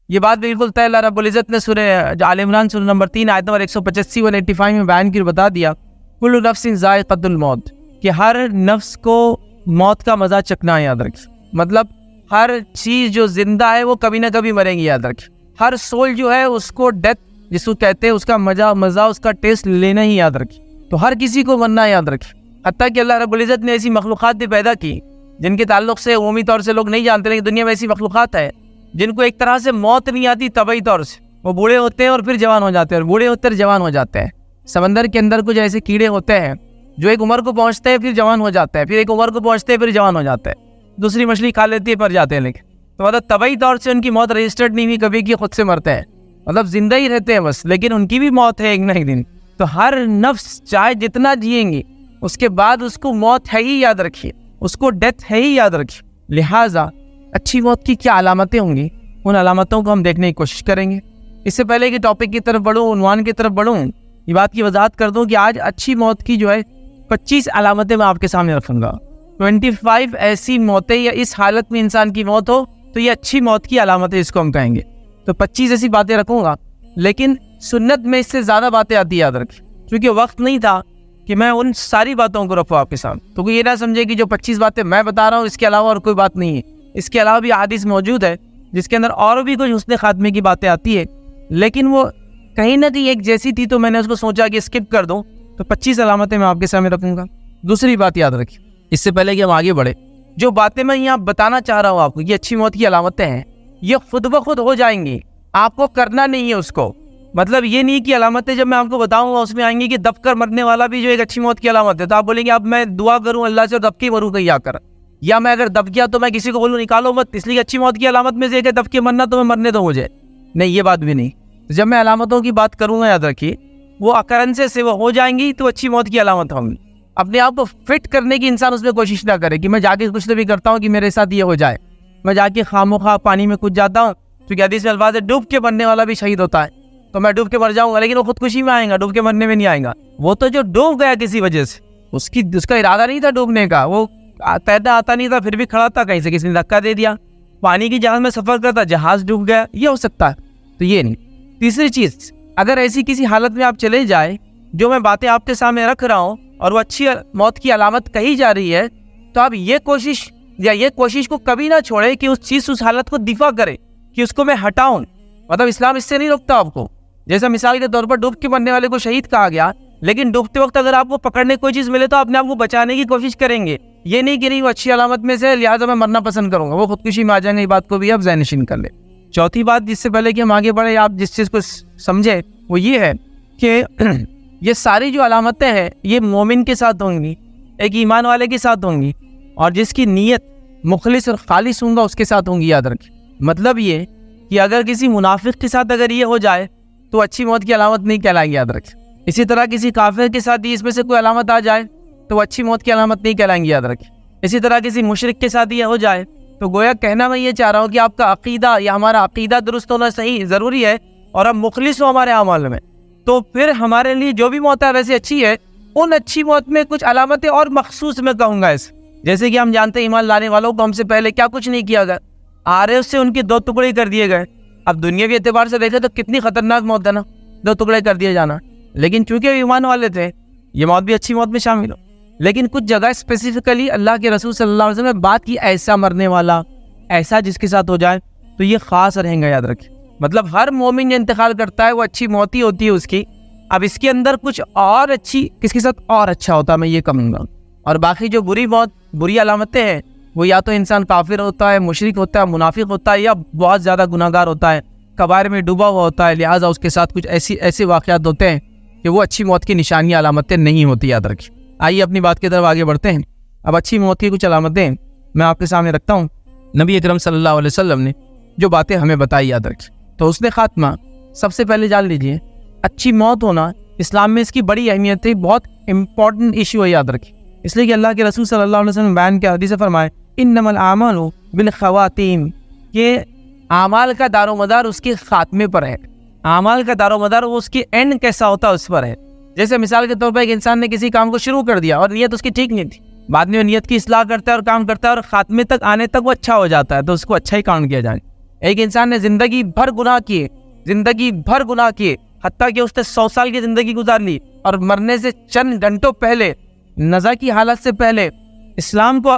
یہ بات بالکل طے اللہ رب العزت نے سورہ آل عمران سورہ نمبر 3 آیت نمبر 185 اور 85 میں بیان کی بتا دیا، کل نفس ذائقۃ الموت، کہ ہر نفس کو موت کا مزہ چکھنا ہے، یاد رکھیں۔ مطلب ہر چیز جو زندہ ہے وہ کبھی نہ کبھی مرے گی، یاد رکھیں۔ ہر سول جو ہے اس کو ڈیتھ جس کو کہتے ہیں اس کا مزہ اس کا ٹیسٹ لینا ہی، یاد رکھیں۔ تو ہر کسی کو مرنا ہے، یاد رکھیں۔ حتیٰ کہ اللہ رب العزت نے ایسی مخلوقات بھی پیدا کی جن کے تعلق سے عمومی طور سے لوگ نہیں جانتے، لیکن دنیا میں ایسی مخلوقات ہے جن کو ایک طرح سے موت نہیں آتی طبعی طور سے، وہ بوڑھے ہوتے ہیں اور پھر جوان ہو جاتے ہیں، اور بوڑھے ہوتے ہیں جوان ہو جاتے ہیں۔ سمندر کے اندر کچھ ایسے کیڑے ہوتے ہیں جو ایک عمر کو پہنچتے ہیں پھر جوان ہو جاتے ہیں، پھر ایک عمر کو پہنچتے ہیں پھر جوان ہو جاتے ہیں، دوسری مچھلی کھا لیتی ہے پر جاتے ہیں، لیکن تو مطلب طبعی طور سے ان کی موت رجسٹرڈ نہیں ہوئی کبھی کہ خود سے مرتے ہیں، مطلب زندہ ہی رہتے ہیں بس، لیکن ان کی بھی موت ہے ایک نہ ایک دن۔ تو ہر نفس چاہے جتنا جئیں گی اس کے بعد اس کو موت ہے ہی، یاد رکھیے، اس کو ڈیتھ ہے ہی، یاد رکھیے۔ لہٰذا اچھی موت کی کیا علامتیں ہوں گی، ان علامتوں کو ہم دیکھنے کی کوشش کریں گے۔ اس سے پہلے کہ ٹاپک کی طرف بڑھوں، عنوان کی طرف بڑھوں، یہ بات کی وضاحت کر دوں کہ آج اچھی موت کی جو ہے 25 علامتیں میں آپ کے سامنے رکھوں گا۔ 25 ایسی موتیں یا اس حالت میں انسان کی موت ہو تو یہ اچھی موت کی علامتیں اس کو ہم کہیں گے۔ تو 25 ایسی باتیں رکھوں گا، لیکن سنت میں اس سے زیادہ باتیں آتی، یاد رکھیں، کیونکہ وقت نہیں تھا کہ میں ان ساری باتوں کو رکھوں آپ کے سامنے۔ تو کوئی یہ نہ سمجھے کہ جو 25 باتیں میں بتا رہا ہوں اس کے علاوہ اور کوئی بات نہیں ہے، اس کے علاوہ بھی حدیث موجود ہے جس کے اندر اور بھی کچھ حسن خاتمے کی باتیں آتی ہے، لیکن وہ کہیں نہ کہیں ایک جیسی تھی تو میں نے اس کو سوچا کہ اسکپ کر دوں۔ تو 25 علامتیں میں آپ کے سامنے رکھوں گا۔ دوسری بات یاد رکھیں، اس سے پہلے کہ ہم آگے بڑھیں، جو باتیں میں یہاں بتانا چاہ رہا ہوں آپ کو، یہ اچھی موت کی علامتیں ہیں، یہ خود بخود ہو جائیں گی، آپ کو کرنا نہیں ہے اس کو۔ مطلب یہ نہیں کہ علامتیں جب میں آپ کو بتاؤں گا اس میں آئیں گی کہ دب کر مرنے والا بھی جو ایک اچھی موت کی علامت ہے، تو آپ بولیں گے اب میں دعا کروں اللہ سے دب کے مروں کہیں آ کر، یا میں اگر دب گیا تو میں کسی کو بولوں نکالو مت، اس لیے اچھی موت کی علامت میں سے ایک ہے دب کے مرنا، تو میں مرنے دو مجھے، نہیں، یہ بات بھی نہیں۔ جب میں علامتوں کی بات کروں گا، یاد رکھیے، وہ اکرنسے سے وہ ہو جائیں گی تو اچھی موت کی علامت ہوں گی۔ اپنے آپ کو فٹ کرنے کی انسان اس میں کوشش نہ کرے کہ میں جا کے کچھ تو بھی کرتا ہوں کہ میرے ساتھ یہ ہو جائے، میں جا کے خاموخواہ پانی میں کود جاتا ہوں، کیونکہ حدیث میں الفاظ ہے ڈوب کے مرنے والا بھی شہید ہوتا ہے، تو میں ڈوب کے مر جاؤں گا، لیکن وہ خودکشی میں آئے گا، ڈوب کے مرنے میں نہیں آئے گا۔ وہ تو جو ڈوب گیا کسی وجہ سے، اس کا ارادہ نہیں تھا ڈوبنے کا، وہ تیرنا آتا نہیں تھا پھر بھی کھڑا تھا، کہیں سے کسی نے دھکا دے دیا، پانی کی جہاز میں سفر کرتا جہاز ڈوب گیا، یہ ہو سکتا ہے، تو یہ نہیں۔ تیسری چیز، اگر ایسی کسی حالت میں آپ چلے جائیں جو میں باتیں آپ کے سامنے رکھ رہا ہوں اور وہ اچھی موت کی علامت کہی جا رہی ہے، تو آپ یہ کوشش کو کبھی نہ چھوڑیں کہ اس حالت کو دفاع کرے کہ اس کو میں ہٹاؤں۔ مطلب اسلام اس سے نہیں روکتا آپ کو، جیسا مثال کے طور پر ڈوب کے مرنے والے کو شہید کہا گیا، لیکن ڈوبتے وقت اگر آپ کو پکڑنے کوئی چیز ملے تو اپنے آپ کو بچانے کی کوشش کریں گے، یہ نہیں کہ نہیں وہ اچھی علامت میں سے لہٰذا میں مرنا پسند کروں گا، وہ خودکشی میں آ جائیں گے، یہ بات کو بھی آپ ذہن نشین کر لیں۔ چوتھی بات جس سے پہلے کہ ہم آگے بڑھیں آپ جس چیز کو سمجھیں وہ یہ ہے کہ یہ ساری جو علامتیں ہیں یہ مومن کے ساتھ ہوں گی، ایک ایمان والے کے ساتھ ہوں گی، اور جس کی نیت مخلص اور خالص ہوں گا اس کے ساتھ ہوں گی، یاد رکھیں۔ مطلب یہ کہ اگر کسی منافق کے ساتھ اگر یہ ہو جائے تو اچھی موت کی علامت نہیں کہلائے گی، یاد رکھیں۔ اسی طرح کسی کافر کے ساتھ اس میں سے کوئی علامت آ جائے تو اچھی موت کی علامت نہیں کہلائیں گی، یاد رکھیں۔ اسی طرح کسی مشرک کے ساتھ یہ ہو جائے تو گویا کہنا میں یہ چاہ رہا ہوں کہ آپ کا عقیدہ یا ہمارا عقیدہ درست ہونا صحیح ضروری ہے، اور ہم مخلص ہوں ہمارے اعمال میں، تو پھر ہمارے لیے جو بھی موت ہے ویسے اچھی ہے۔ ان اچھی موت میں کچھ علامتیں اور مخصوص میں کہوں گا اس، جیسے کہ ہم جانتے ہیں ایمان لانے والوں کو ہم سے پہلے کیا کچھ نہیں کیا گیا، عارف سے ان کے 2 ٹکڑے کر دیے گئے۔ اب دنیاوی اعتبار سے دیکھیں تو کتنی خطرناک موت ہے نا، 2 ٹکڑے کر دیے جانا، لیکن چونکہ ایمان والے تھے یہ موت بھی اچھی موت میں شامل ہو۔ لیکن کچھ جگہ اسپیسیفکلی اللہ کے رسول صلی اللہ علیہ وسلم نے بات کی ایسا مرنے والا، ایسا جس کے ساتھ ہو جائے تو یہ خاص رہیں گا، یاد رکھیں۔ مطلب ہر مومن جو انتقال کرتا ہے وہ اچھی موت ہی ہوتی ہے اس کی۔ اب اس کے اندر کچھ اور اچھی کس کے ساتھ اور اچھا ہوتا ہے میں یہ کہوں گا، اور باقی جو بری موت بری علامتیں ہیں وہ یا تو انسان کافر ہوتا ہے، مشرک ہوتا ہے، منافق ہوتا ہے، یا بہت زیادہ گناہ گار ہوتا ہے، کبائر میں ڈوبا ہوا ہوتا ہے، لہٰذا اس کے ساتھ کچھ ایسے واقعات ہوتے ہیں کہ وہ اچھی موت کی نشانیاں علامتیں نہیں ہوتی، یاد رکھیں۔ آئیے اپنی بات کی طرف آگے بڑھتے ہیں۔ اب اچھی موت کی کچھ علامتیں میں آپ کے سامنے رکھتا ہوں، نبی اکرم صلی اللہ علیہ وسلم نے جو باتیں ہمیں بتائی، یاد رکھیں۔ تو حسن خاتمہ سب سے پہلے جان لیجئے، اچھی موت ہونا اسلام میں اس کی بڑی اہمیت ہے، بہت امپورٹنٹ ایشو ہے، یاد رکھیں۔ اس لیے کہ اللہ کے رسول صلی اللہ علیہ وسلم بیان کے حدیث فرمائے انما الاعمال بالخواتیم، کہ اعمال کا دار و مدار اس کے خاتمے پر ہے، اعمال کا دار و مدار وہ اس کی اینڈ کیسا ہوتا ہے اس پر ہے۔ جیسے مثال کے طور پر ایک انسان نے کسی کام کو شروع کر دیا اور نیت اس کی ٹھیک نہیں تھی، بعد میں وہ نیت کی اصلاح کرتا ہے اور کام کرتا ہے اور خاتمے تک آنے تک وہ اچھا ہو جاتا ہے، تو اس کو اچھا ہی کاؤنٹ کیا جائے۔ ایک انسان نے زندگی بھر گناہ کیے، زندگی بھر گناہ کیے، حتیٰ کہ اس نے 100 سال کی زندگی گزار لی، اور مرنے سے چند گھنٹوں پہلے، نزا کی حالت سے پہلے اسلام کو،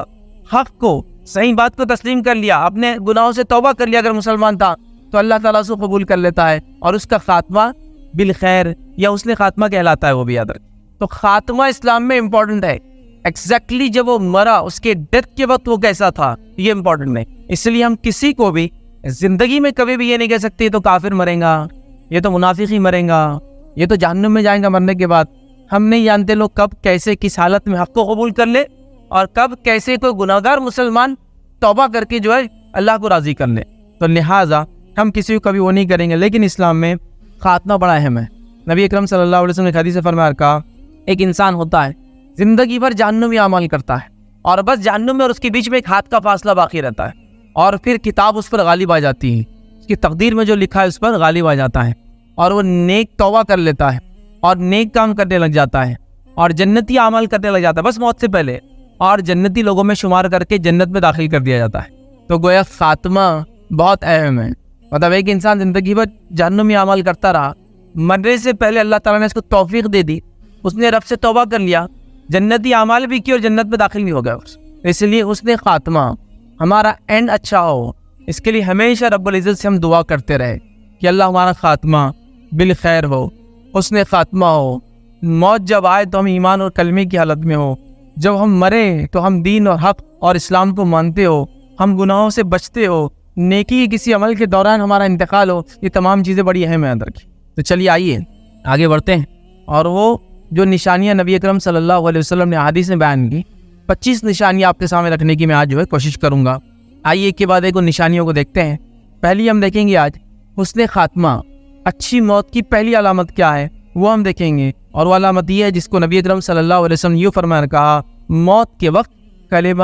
حق کو، صحیح بات کو تسلیم کر لیا، اپنے گناہوں سے توبہ کر لیا اگر مسلمان تھا، تو اللہ تعالیٰ اس کو قبول کر لیتا ہے، اور اس کا خاتمہ بالخیر یا اس نے خاتمہ کہلاتا ہے، وہ بھی یاد رکھ۔ تو خاتمہ اسلام میں امپورٹنٹ ہے، ایگزیکٹلی جب وہ مرا اس کے ڈیتھ کے وقت وہ کیسا تھا یہ امپورٹنٹ ہے۔ اس لیے ہم کسی کو بھی زندگی میں کبھی بھی یہ نہیں کہہ سکتے یہ تو کافر مریں گا، یہ تو منافق ہی مریں گا، یہ تو جہنم میں جائیں گا مرنے کے بعد۔ ہم نہیں جانتے لوگ کب کیسے کس حالت میں حق کو قبول کر لے، اور کب کیسے کوئی گناہ گار مسلمان توبہ کر کے جو ہے اللہ کو راضی کر لے۔ تو لہٰذا ہم کسی کو کبھی وہ نہیں کریں گے، لیکن اسلام میں خاتمہ بڑا اہم ہے۔ نبی اکرم صلی اللہ علیہ وسلم نے حدیث سے فرمایا، کہا ایک انسان ہوتا ہے زندگی بھر جہنمی اعمال کرتا ہے، اور بس جہنم میں اور اس کے بیچ میں ایک ہاتھ کا فاصلہ باقی رہتا ہے، اور پھر کتاب اس پر غالب آ جاتی ہے، اس کی تقدیر میں جو لکھا ہے اس پر غالب آ جاتا ہے، اور وہ نیک توبہ کر لیتا ہے اور نیک کام کرنے لگ جاتا ہے اور جنتی اعمال کرنے لگ جاتا ہے بس موت سے پہلے، اور جنتی لوگوں میں شمار کر کے جنت میں داخل کر دیا جاتا ہے۔ تو گویا خاتمہ بہت اہم ہے۔ مطلب ایک انسان زندگی بھر جہنمی اعمال کرتا رہا، مرنے سے پہلے اللہ تعالیٰ نے اس کو توفیق دے دی، اس نے رب سے توبہ کر لیا، جنتی اعمال بھی کی اور جنت میں داخل بھی ہو گیا، اس لیے اس نے خاتمہ، ہمارا اینڈ اچھا ہو، اس کے لیے ہمیشہ رب العزت سے ہم دعا کرتے رہے کہ اللہ ہمارا خاتمہ بالخیر ہو، حسن خاتمہ ہو، موت جب آئے تو ہم ایمان اور کلمے کی حالت میں ہو، جب ہم مرے تو ہم دین اور حق اور اسلام کو مانتے ہو، ہم گناہوں سے بچتے ہو، نیکی کے کسی عمل کے دوران ہمارا انتقال ہو۔ یہ تمام چیزیں بڑی اہم ہیں اندر کی۔ تو چلیے آئیے آگے بڑھتے ہیں، اور وہ جو نشانیاں نبی اکرم صلی اللہ علیہ وسلم نے حدیث میں بیان کی، 25 نشانیاں آپ کے سامنے رکھنے کی میں آج جو ہے کوشش کروں گا۔ آئیے ایک کے بعد ایک ان نشانیوں کو دیکھتے ہیں۔ پہلی ہم دیکھیں گے آج حسن خاتمہ، اچھی موت کی پہلی علامت کیا ہے وہ ہم دیکھیں گے، اور وہ علامت یہ ہے جس کو نبی اکرم صلی اللہ علیہ وسلم یوں فرمایا، کہا موت کے وقت کلمہ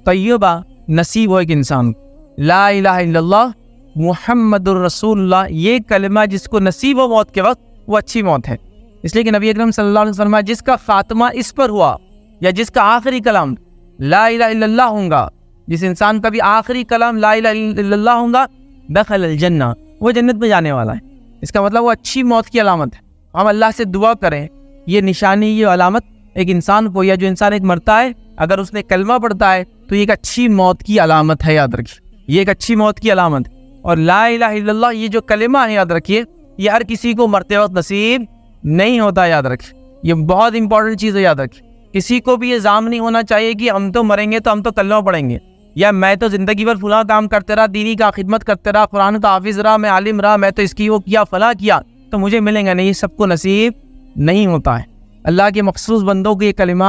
طیبہ نصیب ہو ایک انسان، لا الہ الا اللہ محمد الرسول اللہ، یہ کلمہ جس کو نصیب ہو موت کے وقت وہ اچھی موت ہے۔ اس لیے کہ نبی اکرم صلی اللہ علیہ وسلم فرمایا، جس کا خاتمہ اس پر ہوا، یا جس کا آخری کلام لا الہ الا اللہ ہوں گا، جس انسان کا بھی آخری کلام لا الہ الا اللہ ہوں گا، دخل الجنہ، وہ جنت میں جانے والا ہے۔ اس کا مطلب وہ اچھی موت کی علامت ہے۔ ہم اللہ سے دعا کریں، یہ نشانی، یہ علامت ایک انسان کو، یا جو انسان ایک مرتا ہے اگر اس نے کلمہ پڑھتا ہے تو یہ ایک اچھی موت کی علامت ہے، یاد رکھیے یہ ایک اچھی موت کی علامت ہے۔ اور لا الہ الا اللہ یہ جو کلمہ ہے، یاد رکھیے یہ ہر کسی کو مرتے وقت نصیب نہیں ہوتا، یاد رکھیے یہ بہت امپورٹنٹ چیز ہے، یاد رکھیے کسی کو بھی یہ ظام نہیں ہونا چاہیے کہ ہم تو مریں گے تو ہم تو کلمہ پڑھیں گے، یا میں تو زندگی بھر فلاں کام کرتے رہا، دینی کا خدمت کرتے رہا، قرآن کا حافظ رہا، میں عالم رہا، میں تو اس کی وہ کیا فلاں کیا تو مجھے ملیں گا، نہیں، یہ سب کو نصیب نہیں ہوتا ہے۔ اللہ کے مخصوص بندوں کو یہ کلمہ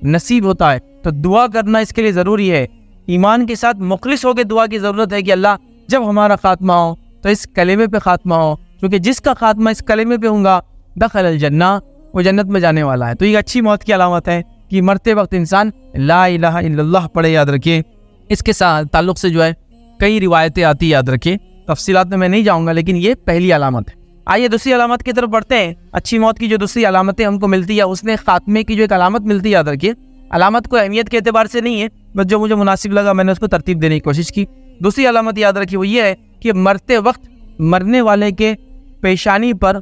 نصیب ہوتا ہے۔ تو دعا کرنا اس کے لیے ضروری ہے، ایمان کے ساتھ مخلص ہو کے دعا کی ضرورت ہے کہ اللہ جب ہمارا خاتمہ ہو تو اس کلمے پہ خاتمہ ہو، کیونکہ جس کا خاتمہ اس کلمے پہ ہوگا دخل الجنہ، وہ جنت میں جانے والا ہے۔ تو یہ اچھی موت کی علامت ہے کہ مرتے وقت انسان لا الہ الا اللہ پڑھے، یاد رکھیے۔ اس کے ساتھ تعلق سے جو ہے کئی روایتیں آتی، یاد رکھیے، تفصیلات میں نہیں جاؤں گا، لیکن یہ پہلی علامت ہے۔ آئیے دوسری علامت کی طرف بڑھتے ہیں۔ اچھی موت کی جو دوسری علامتیں ہم کو ملتی ہے، اس نے خاتمے کی جو ایک علامت ملتی ہے، یاد رکھیے علامت کو اہمیت کے اعتبار سے نہیں ہے، بس جو مجھے مناسب لگا میں نے اس کو ترتیب دینے کی کوشش کی۔ دوسری علامت یاد رکھیے وہ یہ ہے کہ مرتے وقت مرنے والے کے پیشانی پر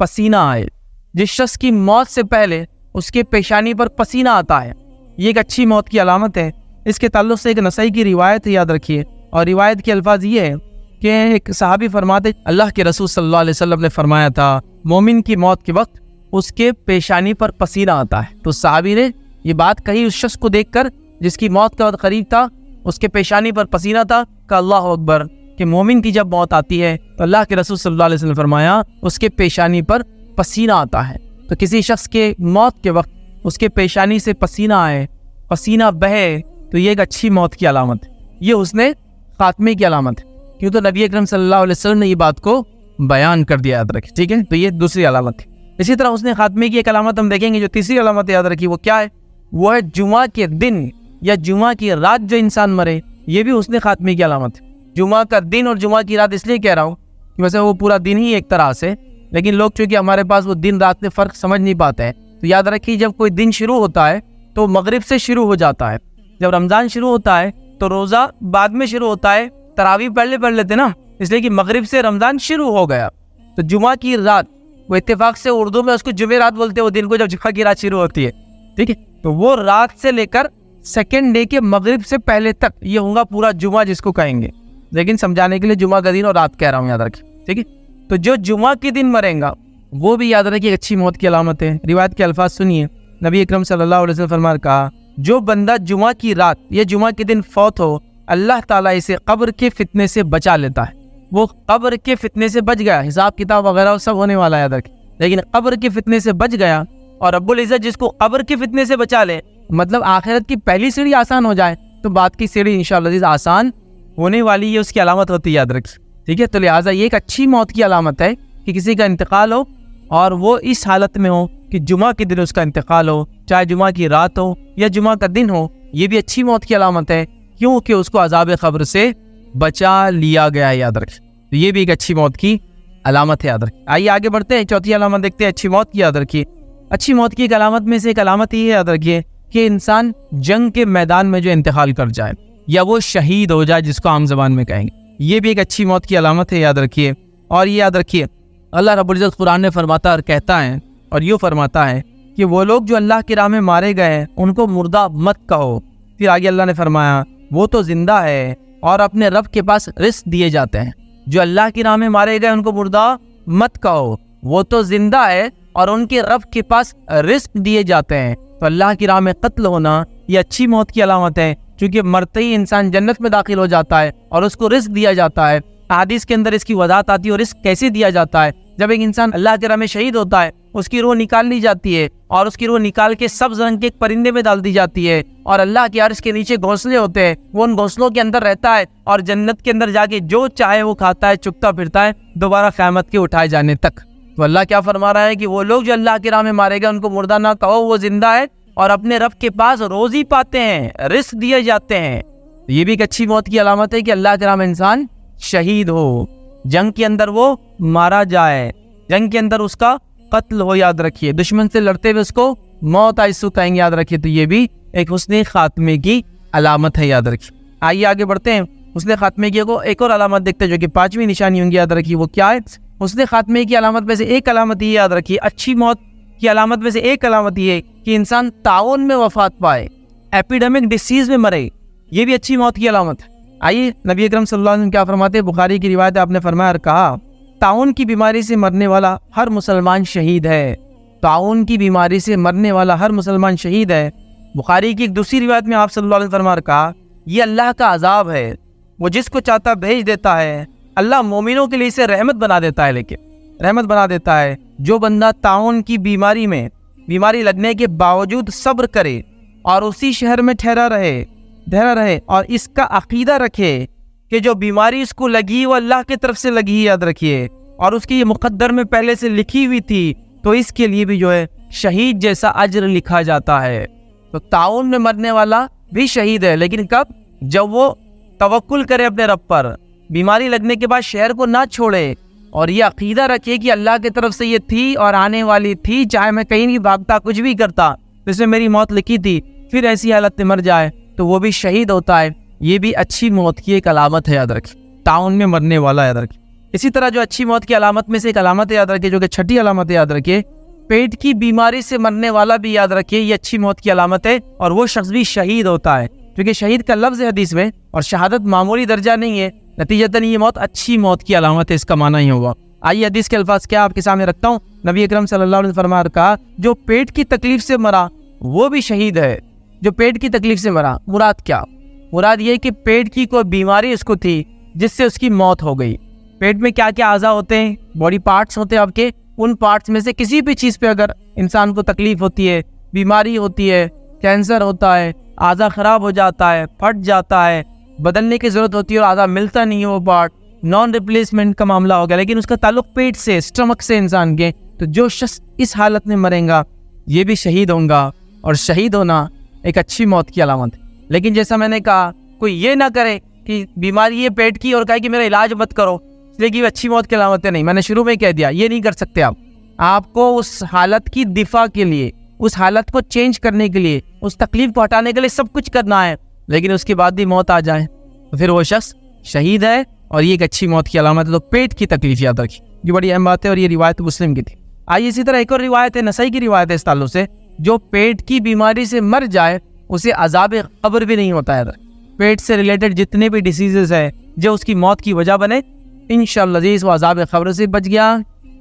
پسینہ آئے۔ جس شخص کی موت سے پہلے اس کے پیشانی پر پسینہ آتا ہے، یہ ایک اچھی موت کی علامت ہے۔ اس کے تعلق سے ایک نسائی کی روایت ہے، یاد رکھیے، اور روایت کے الفاظ یہ ہے کہ ایک صحابی فرماتے اللہ کے رسول صلی اللہ علیہ وسلم نے فرمایا تھا مومن کی موت کے وقت اس کے پیشانی پر پسینہ آتا ہے۔ تو صحابی نے یہ بات کہی اس شخص کو دیکھ کر جس کی موت کا وقت قریب تھا، اس کے پیشانی پر پسینہ تھا، کہ اللہ اکبر، کہ مومن کی جب موت آتی ہے تو اللہ کے رسول صلی اللہ علیہ وسلم نے فرمایا اس کے پیشانی پر پسینہ آتا ہے۔ تو کسی شخص کے موت کے وقت اس کے پیشانی سے پسینہ آئے، پسینہ بہے، تو یہ ایک اچھی موت کی علامت ہے، یہ اس نے خاتمے کی علامت ہے، کیوں تو نبی اکرم صلی اللہ علیہ وسلم نے یہ بات کو بیان کر دیا، یاد رکھیں، ٹھیک ہے۔ تو یہ دوسری علامت ہے۔ اسی طرح اس نے خاتمے کی ایک علامت ہم دیکھیں گے، جو تیسری علامت یاد رکھی وہ کیا ہے، وہ ہے جمعہ کے دن یا جمعہ کی رات جو انسان مرے، یہ بھی اس نے خاتمے کی علامت ہے۔ جمعہ کا دن اور جمعہ کی رات اس لیے کہہ رہا ہوں کہ ویسے وہ پورا دن ہی ایک طرح سے، لیکن لوگ چونکہ ہمارے پاس وہ دن رات میں فرق سمجھ نہیں پاتے ہیں، تو یاد رکھیے جب کوئی دن شروع ہوتا ہے تو مغرب سے شروع ہو جاتا ہے، جب رمضان شروع ہوتا ہے تو روزہ بعد میں شروع ہوتا ہے، تراویح پہلے پڑھ لیتے نا، اس لیے کہ مغرب سے رمضان شروع ہو گیا، تو جمعہ کی رات، وہ اتفاق سے اردو میں اس کو جمعرات بولتے ہیں، وہ دن کو جب جمعہ کی رات شروع ہوتی ہے، ٹھیک ہے، تو وہ رات سے لے کر سیکنڈ ڈے کے مغرب سے پہلے تک یہ ہوگا پورا جمعہ جس کو کہیں گے، لیکن سمجھانے کے لیے جمعہ کا دن اور رات کہہ رہا ہوں، یاد رکھیں، ٹھیک ہے۔ تو جو جمعہ کے دن مریں گا وہ بھی یاد رکھیے اچھی موت کی علامت ہے۔ روایت کے الفاظ سنیے، نبی اکرم صلی اللہ علیہ وسلم فرمایا، کہا جو بندہ جمعہ کی رات یا جمعہ کے دن فوت ہو، اللہ تعالیٰ اسے قبر کے فتنے سے بچا لیتا ہے۔ وہ قبر کے فتنے سے بچ گیا، حساب کتاب وغیرہ سب ہونے والا ہے یاد رکھیں، لیکن قبر کے فتنے سے بچ گیا، اور رب العزت جس کو قبر کے فتنے سے بچا لے، مطلب آخرت کی پہلی سیڑھی آسان ہو جائے تو بعد کی سیڑھی انشاءاللہ آسان ہونے والی ہے، اس کی علامت ہوتی ہے، یاد رکھیں، ٹھیک ہے۔ تو لہٰذا یہ ایک اچھی موت کی علامت ہے کہ کسی کا انتقال ہو اور وہ اس حالت میں ہو کہ جمعہ کے دن اس کا انتقال ہو، چاہے جمعہ کی رات ہو یا جمعہ کا دن ہو، یہ بھی اچھی موت کی علامت ہے، کیونکہ اس کو عذاب قبر سے بچا لیا گیا ہے، یاد رکھیں۔ تو یہ بھی ایک اچھی موت کی علامت ہے، یاد رکھیں۔ آئیے آگے بڑھتے ہیں، چوتھی علامت دیکھتے ہیں اچھی موت کی، یاد رکھیے۔ اچھی موت کی ایک علامت میں سے ایک علامت یہ ہے، یاد رکھیے، کہ انسان جنگ کے میدان میں جو انتقال کر جائے یا وہ شہید ہو جائے، جس کو عام زبان میں کہیں گے، یہ بھی ایک اچھی موت کی علامت ہے، یاد رکھیے۔ اور یہ یاد رکھیے، اللہ رب العزت قرآن میں فرماتا اور کہتا ہے، اور یوں فرماتا ہے کہ وہ لوگ جو اللہ کی راہ میں مارے گئے ہیں ان کو مردہ مت کہو۔ پھر آگے اللہ نے فرمایا وہ تو زندہ ہے اور اپنے رب کے پاس رزق دیے جاتے ہیں۔ جو اللہ کی راہ میں مارے گئے ان کو مردہ مت کہو، وہ تو زندہ ہے اور ان کے رب کے پاس رزق دیے جاتے ہیں۔ تو اللہ کی راہ میں قتل ہونا یہ اچھی موت کی علامت ہے، چونکہ مرتے ہی انسان جنت میں داخل ہو جاتا ہے اور اس کو رزق دیا جاتا ہے۔ حدیث کے اندر اس کی وضاحت آتی ہے، اور رزق کیسے دیا جاتا ہے۔ جب ایک انسان اللہ کی راہ میں شہید ہوتا ہے، اس کی روح نکال لی جاتی ہے، اور اس کی روح نکال کے سبز رنگ کے ایک پرندے میں ڈال دی جاتی ہے، اور اللہ کے عرش کے نیچے گھونسلے ہوتے ہیں، وہ ان گھونسلوں کے اندر رہتا ہے، اور جنت کے اندر جا کے جو چاہے وہ کھاتا ہے، چکتا پھرتا ہے، دوبارہ قیامت کے اٹھائے جانے تک۔ تو اللہ کیا فرما رہا ہے کہ وہ لوگ جو اللہ کی راہ میں مارے گئے ان کو مردہ نہ کہو، وہ زندہ ہے اور اپنے رب کے پاس روزی پاتے ہیں، رزق دیے جاتے ہیں۔ یہ بھی ایک اچھی موت کی علامت ہے کہ اللہ کے راہ میں انسان شہید ہو، جنگ کے اندر وہ مارا جائے، جنگ کے اندر اس کا قتل ہو، یاد رکھیے، دشمن سے لڑتے ہوئے اس کو موت آئے، سو کہیں گے، یاد رکھیے۔ تو یہ بھی ایک حسن خاتمے کی علامت ہے، یاد رکھیے۔ آئیے آگے بڑھتے ہیں، حسن خاتمے کی ایک اور علامت دیکھتے ہیں جو کہ پانچویں نشانی ہوں گی، یاد رکھیے۔ وہ کیا ہے؟ حسن خاتمے کی علامت میں سے ایک علامت یہ یاد رکھیے، اچھی موت کی علامت میں سے ایک علامت یہ ہے کہ انسان تعاون میں وفات پائے، ایپیڈیمک ڈیسیز میں مرے، یہ بھی اچھی موت کی علامت ہے۔ آئیے نبی اکرم صلی اللہ علیہ وسلم کیا فرماتے ہیں، بخاری کی روایت ہے، آپ نے فرمایا اور کہا تعاون کی بیماری سے مرنے والا ہر مسلمان شہید ہے، تعاون کی بیماری سے مرنے والا ہر مسلمان شہید ہے۔ بخاری کی ایک دوسری روایت میں آپ صلی اللہ علیہ وسلم فرمایا اور کہا یہ اللہ کا عذاب ہے، وہ جس کو چاہتا بھیج دیتا ہے، اللہ مومنوں کے لیے اسے رحمت بنا دیتا ہے، لیکن رحمت بنا دیتا ہے۔ جو بندہ تعاون کی بیماری میں بیماری لگنے کے باوجود صبر کرے اور اسی شہر میں ٹھہرا رہے اور اس کا عقیدہ رکھے کہ جو بیماری اس کو لگی وہ اللہ کی طرف سے لگی، یاد رکھیے، اور اس کی یہ مقدر میں پہلے سے لکھی ہوئی تھی، تو اس کے لیے بھی جو ہے شہید جیسا اجر لکھا جاتا ہے۔ تو تعاون میں مرنے والا بھی شہید ہے، لیکن کب؟ جب وہ توکل کرے اپنے رب پر، بیماری لگنے کے بعد شہر کو نہ چھوڑے اور یہ عقیدہ رکھے کہ اللہ کی طرف سے یہ تھی اور آنے والی تھی، چاہے میں کہیں نہیں بھاگتا، کچھ بھی کرتا، اس میں میری موت لکھی تھی، پھر ایسی حالت میں مر جائے تو وہ بھی شہید ہوتا ہے۔ یہ بھی اچھی موت کی ایک علامت ہے، یاد رکھیں، تعاون میں مرنے والا، یاد رکھیں۔ اسی طرح جو اچھی موت کی علامت میں سے ایک علامت ہے، یاد رکھیں، جو کہ چھٹی علامت ہے، یاد رکھیں، پیٹ کی بیماری سے مرنے والا بھی، یاد رکھیں، یہ اچھی موت کی علامت ہے، اور وہ شخص بھی شہید ہوتا ہے، کیونکہ شہید کا لفظ ہے حدیث میں، اور شہادت معمولی درجہ نہیں ہے، نتیجتاً یہ موت اچھی موت کی علامت ہے، اس کا معنی ہی ہوگا۔ آئیے حدیث کے الفاظ کیا آپ کے سامنے رکھتا ہوں۔ نبی اکرم صلی اللہ علیہ وسلم فرمایا اور کہا جو پیٹ کی تکلیف سے مرا وہ بھی شہید ہے۔ جو پیٹ کی تکلیف سے مرا، مراد کیا؟ مراد یہ کہ پیٹ کی کوئی بیماری اس کو تھی جس سے اس کی موت ہو گئی۔ پیٹ میں کیا کیا اعضاء ہوتے ہیں، باڈی پارٹس ہوتے ہیں آپ کے، ان پارٹس میں سے کسی بھی چیز پہ اگر انسان کو تکلیف ہوتی ہے، بیماری ہوتی ہے، کینسر ہوتا ہے، اعضاء خراب ہو جاتا ہے، پھٹ جاتا ہے، بدلنے کی ضرورت ہوتی ہے اور اعضاء ملتا نہیں ہے، وہ پارٹ نان ریپلیسمنٹ کا معاملہ ہو گیا، لیکن اس کا تعلق پیٹ سے، اسٹمک سے انسان کے، تو جو شخص اس حالت میں مرے گا یہ بھی شہید ہوں گا، اور شہید ہونا ایک اچھی موت کی علامت ہے۔ لیکن جیسا میں نے کہا، کوئی یہ نہ کرے کہ بیماری ہے پیٹ کی اور کہے کہ میرا علاج مت کرو، اس لیے کہ اچھی موت کی علامت ہے، نہیں، میں نے شروع میں کہہ دیا یہ نہیں کر سکتے آپ کو اس حالت کی دفاع کے لیے، اس حالت کو چینج کرنے کے لیے، اس تکلیف کو ہٹانے کے لیے سب کچھ کرنا ہے، لیکن اس کے بعد بھی موت آ جائے تو پھر وہ شخص شہید ہے اور یہ ایک اچھی موت کی علامت ہے۔ تو پیٹ کی تکلیف یاد رکھیے، یہ بڑی اہم بات ہے، اور یہ روایت مسلم کی تھی۔ آئیے اسی طرح ایک اور روایت ہے، نسائی کی روایت ہے اس تعلق سے، جو پیٹ کی بیماری سے مر جائے اسے عذاب قبر بھی نہیں ہوتا ہے۔ پیٹ سے ریلیٹڈ جتنے بھی ڈیسیزز ہیں جو اس کی موت کی وجہ بنے، انشاءاللہ عزیز وہ عذاب قبر سے بچ گیا،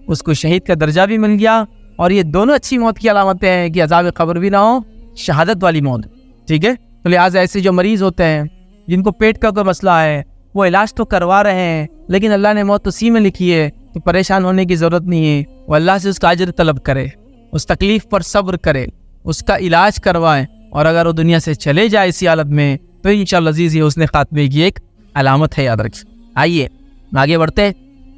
اس کو شہید کا درجہ بھی مل گیا، اور یہ دونوں اچھی موت کی علامتیں ہیں کہ عذاب قبر بھی نہ ہو، شہادت والی موت، ٹھیک ہے۔ تو لہٰذا ایسے جو مریض ہوتے ہیں جن کو پیٹ کا کوئی مسئلہ ہے، وہ علاج تو کروا رہے ہیں لیکن اللہ نے موت اسی میں لکھی ہے، تو پریشان ہونے کی ضرورت نہیں ہے، وہ اللہ سے اس کا اجر طلب کرے، اس تکلیف پر صبر کرے، اس کا علاج کروائے، اور اگر وہ دنیا سے چلے جائے اسی حالت میں تو انشاءاللہ عزیز یہ حسن خاتمے کی ایک علامت ہے، یاد رکھیں۔ آئیے آگے بڑھتے ہیں۔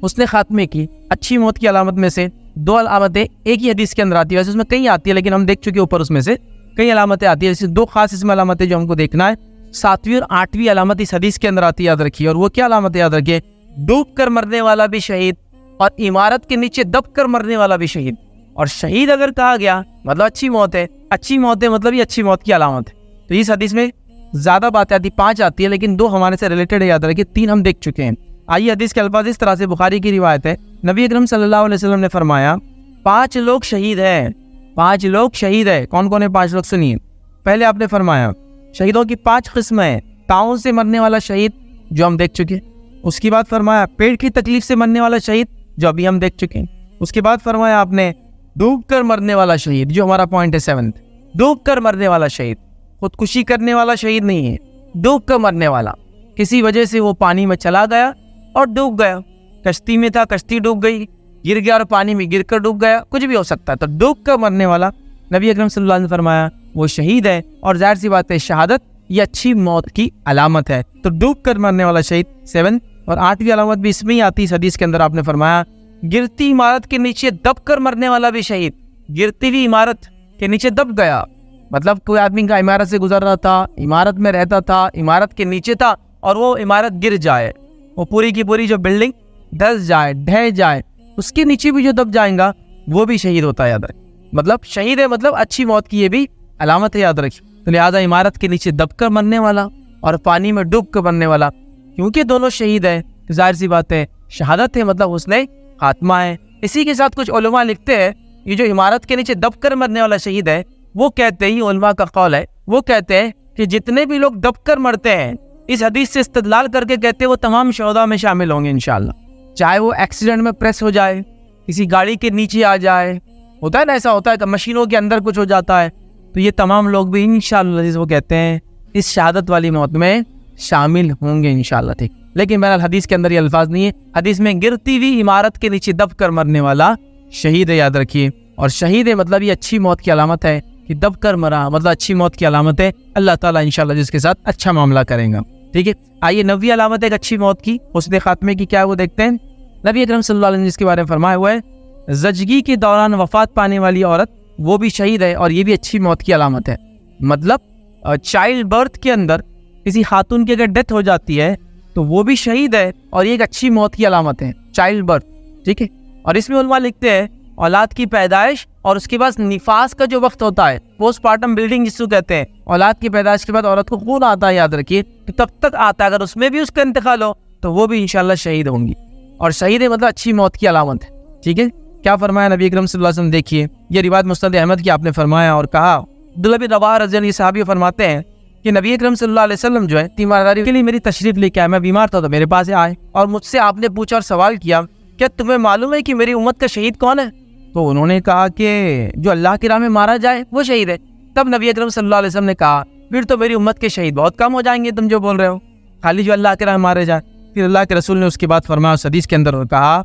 حسن خاتمے کی اچھی موت کی علامت میں سے دو علامتیں ایک ہی حدیث کے اندر آتی ہے، ویسے اس میں کئی آتی ہے لیکن ہم دیکھ چکے اوپر، اس میں سے کئی علامتیں آتی ہیں، جیسے دو خاص اس میں علامتیں جو ہم کو دیکھنا ہے۔ 7ویں اور 8ویں علامت اس حدیث کے اندر آتی ہے، یاد رکھیے، اور وہ کیا علامت ہے یاد رکھیے؟ ڈوب کر مرنے والا بھی شہید، اور عمارت کے نیچے دب کر مرنے والا بھی شہید۔ اور شہید اگر کہا گیا مطلب اچھی موت ہے، اچھی موت ہے مطلب یہ اچھی موت کی علامت ہے۔ تو اس حدیث میں زیادہ باتیں آتی، 5 آتی ہے لیکن 2 ہمارے سے ریلیٹڈ ہے، یاد رکھیے، 3 ہم دیکھ چکے ہیں۔ آئیے حدیث کے الفاظ اس طرح سے، بخاری کی روایت ہے، نبی اکرم صلی اللہ علیہ وسلم نے فرمایا 5 لوگ شہید ہیں، 5 لوگ شہید ہیں۔ کون کون ہیں 5 لوگ؟ سنیے، پہلے آپ نے فرمایا شہیدوں کی 5 قسمیں ہیں، تعاون سے مرنے والا شہید جو ہم دیکھ چکے، اس کے بعد فرمایا پیٹ کی تکلیف سے مرنے والا شہید جو ابھی ہم دیکھ چکے ہیں، اس کے بعد فرمایا آپ نے ڈوب کر مرنے والا شہید جو ہمارا پوائنٹ ہے 7، ڈوب کر مرنے والا شہید، خودکشی کرنے والا شہید نہیں ہے، ڈوب کر مرنے والا، کسی وجہ سے وہ پانی میں چلا گیا اور ڈوب گیا، کشتی میں تھا، کشتی ڈوب گئی، گر گیا اور پانی میں گر کر ڈوب گیا، کچھ بھی ہو سکتا ہے، تو ڈوب کر مرنے والا نبی اکرم صلی اللہ علیہ وسلم نے فرمایا وہ شہید ہے، اور ظاہر سی بات ہے شہادت یہ اچھی موت کی علامت ہے۔ تو ڈوب کر مرنے والا شہید 7، اور 8ویں علامت بھی اس میں ہی آتی ہے، اس حدیث کے اندر آپ نے فرمایا گرتی عمارت کے نیچے دب کر مرنے والا بھی شہید، گرتی ہوئی عمارت کے نیچے دب گیا، مطلب کوئی آدمی کا عمارت سے گزر رہا تھا، عمارت میں رہتا تھا، عمارت کے نیچے تھا، اور وہ عمارت گر جائے، وہ پوری کی پوری جو بلڈنگ دھس جائے، ڈھہ جائے، اس کے نیچے بھی جو دب جائیں گا وہ بھی شہید ہوتا ہے، یاد رکھیں، مطلب شہید ہے مطلب اچھی موت کی یہ بھی علامت ہے، یاد رکھیں۔ تو لہٰذا عمارت کے نیچے دب کر مرنے والا اور پانی میں ڈوب کر مرنے والا، کیونکہ دونوں شہید ہیں، ظاہر سی بات ہے شہادت ہے مطلب حسن خاتمہ ہے۔ اسی کے ساتھ کچھ علماء لکھتے ہیں یہ جو عمارت کے نیچے دب کر مرنے والا شہید ہے، وہ کہتے ہیں، یہ علماء کا قول ہے، وہ کہتے ہیں کہ جتنے بھی لوگ دب کر مرتے ہیں اس حدیث سے استدلال کر کے کہتے ہیں وہ تمام شہداء میں شامل ہوں گے انشاءاللہ، چاہے وہ ایکسیڈنٹ میں پریس ہو جائے، کسی گاڑی کے نیچے آ جائے، ہوتا ہے نا، ایسا ہوتا ہے کہ مشینوں کے اندر کچھ ہو جاتا ہے، تو یہ تمام لوگ بھی انشاءاللہ وہ کہتے ہیں اس شہادت والی موت میں شامل ہوں گے انشاءاللہ، ٹھیک۔ لیکن بہرحال حدیث کے اندر یہ الفاظ نہیں ہے، حدیث میں گرتی ہوئی عمارت کے نیچے دب کر مرنے والا شہید ہے، یاد رکھیے، اور شہید ہے مطلب یہ اچھی موت کی علامت ہے کہ دب کر مرا، مطلب اچھی موت کی علامت ہے، اللہ تعالیٰ انشاءاللہ جس کے ساتھ اچھا معاملہ کریں گا، ٹھیک ہے۔ آئیے 9ویں علامت ایک اچھی موت کی، حسن خاتمے کی، کیا وہ دیکھتے ہیں۔ نبی اکرم صلی اللہ علیہ وسلم جس کے بارے میں فرمایا ہوا ہے زچگی کے دوران وفات پانے والی عورت وہ بھی شہید ہے، اور یہ بھی اچھی موت کی علامت ہے، مطلب چائلڈ برتھ کے اندر کسی خاتون کی اگر ڈیتھ ہو جاتی ہے تو وہ بھی شہید ہے، اور یہ ایک اچھی موت کی علامت ہے، چائلڈ برتھ، ٹھیک ہے۔ اور اس میں علماء لکھتے ہیں اولاد کی پیدائش اور اس کے بعد نفاس کا جو وقت ہوتا ہے، پوسٹ پارٹم بلیڈنگ جس کو کہتے ہیں، اولاد کی پیدائش کے بعد عورت کو خون آتا ہے، یاد رکھیے، تو تب تک آتا ہے، اگر اس میں بھی اس کا انتقال ہو تو وہ بھی انشاءاللہ شہید ہوں گی، اور شہید ہے مطلب اچھی موت کی علامت ہے، ٹھیک ہے۔ کیا فرمایا نبی اکرم صلی اللہ علیہ وسلم؟ دیکھیے یہ روایت مسند احمد کی، آپ نے فرمایا اور کہا، عبداللہ بن رواحہ رضی اللہ عنہ صحابی فرماتے ہیں کہ نبی اکرم صلی اللہ علیہ وسلم جو ہے تیمارداری کے لیے میری تشریف لے کے آئے، میں بیمار تھا تو میرے پاس آئے، اور مجھ سے آپ نے پوچھا اور سوال کیا کیا تمہیں معلوم ہے کہ میری امت کا شہید کون ہے؟ تو انہوں نے کہا کہ جو اللہ کی راہ میں مارا جائے وہ شہید ہے۔ تب نبی اکرم صلی اللہ علیہ وسلم نے کہا پھر تو میری امت کے شہید بہت کم ہو جائیں گے، تم جو بول رہے ہو، خالی جو اللہ کی راہ میں مارے جائے۔ پھر اللہ کے رسول نے اس کے بعد فرمایا اس حدیث کے اندر کہا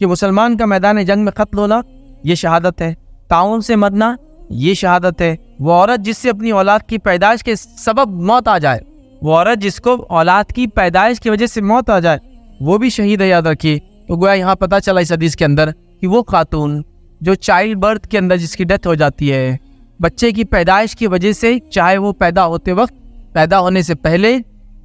کہ مسلمان کا میدان جنگ میں قتل ہونا یہ شہادت ہے، تعاون سے مرنا یہ شہادت ہے، وہ عورت جس سے اپنی اولاد کی پیدائش کے سبب موت آ جائے، وہ عورت جس کو اولاد کی پیدائش کی وجہ سے موت آ جائے وہ بھی شہید ہے، یاد رکھیے۔ تو گویا یہاں پتہ چلا اس حدیث کے اندر کہ وہ خاتون جو چائلڈ برتھ کے اندر جس کی ڈیتھ ہو جاتی ہے بچے کی پیدائش کی وجہ سے، چاہے وہ پیدا ہوتے وقت، پیدا ہونے سے پہلے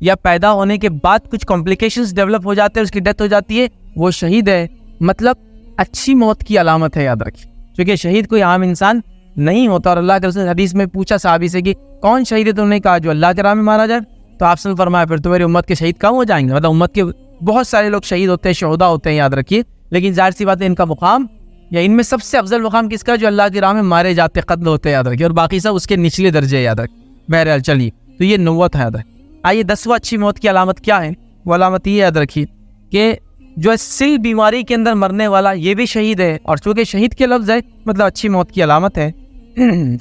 یا پیدا ہونے کے بعد کچھ کمپلیکیشنز ڈیولپ ہو جاتے ہیں، اس کی ڈیتھ ہو جاتی ہے، وہ شہید ہے، مطلب اچھی موت کی علامت ہے، یاد رکھیے، کیونکہ شہید کوئی عام انسان نہیں ہوتا۔ اور اللہ کے رسول حدیث میں پوچھا صحابی سے کہ کون شہید ہے، تو انہوں نے کہا جو اللہ کے راہ میں مارا جائے، تو آپ نے فرمایا پھر تو میری امت کے شہید کم ہو جائیں گے، مطلب امت کے بہت سارے لوگ شہید ہوتے ہیں، شہدا ہوتے ہیں، یاد رکھیے، لیکن ظاہر سی بات ہے ان کا مقام یا ان میں سب سے افضل مقام کس کا؟ جو اللہ کی راہ میں مارے جاتے، قتل ہوتے ہیں، یاد رکھیے، اور باقی سب اس کے نچلے درجے، یاد رکھیے۔ بہرحال چلیے، تو یہ نبوت ہے، یاد رکھیے۔ آئیے 10واں اچھی موت کی علامت کیا ہے؟ وہ علامت یہ یاد رکھیے کہ جو سل بیماری کے اندر مرنے والا یہ بھی شہید ہے، اور چونکہ شہید کے لفظ ہے مطلب اچھی موت کی علامت ہے۔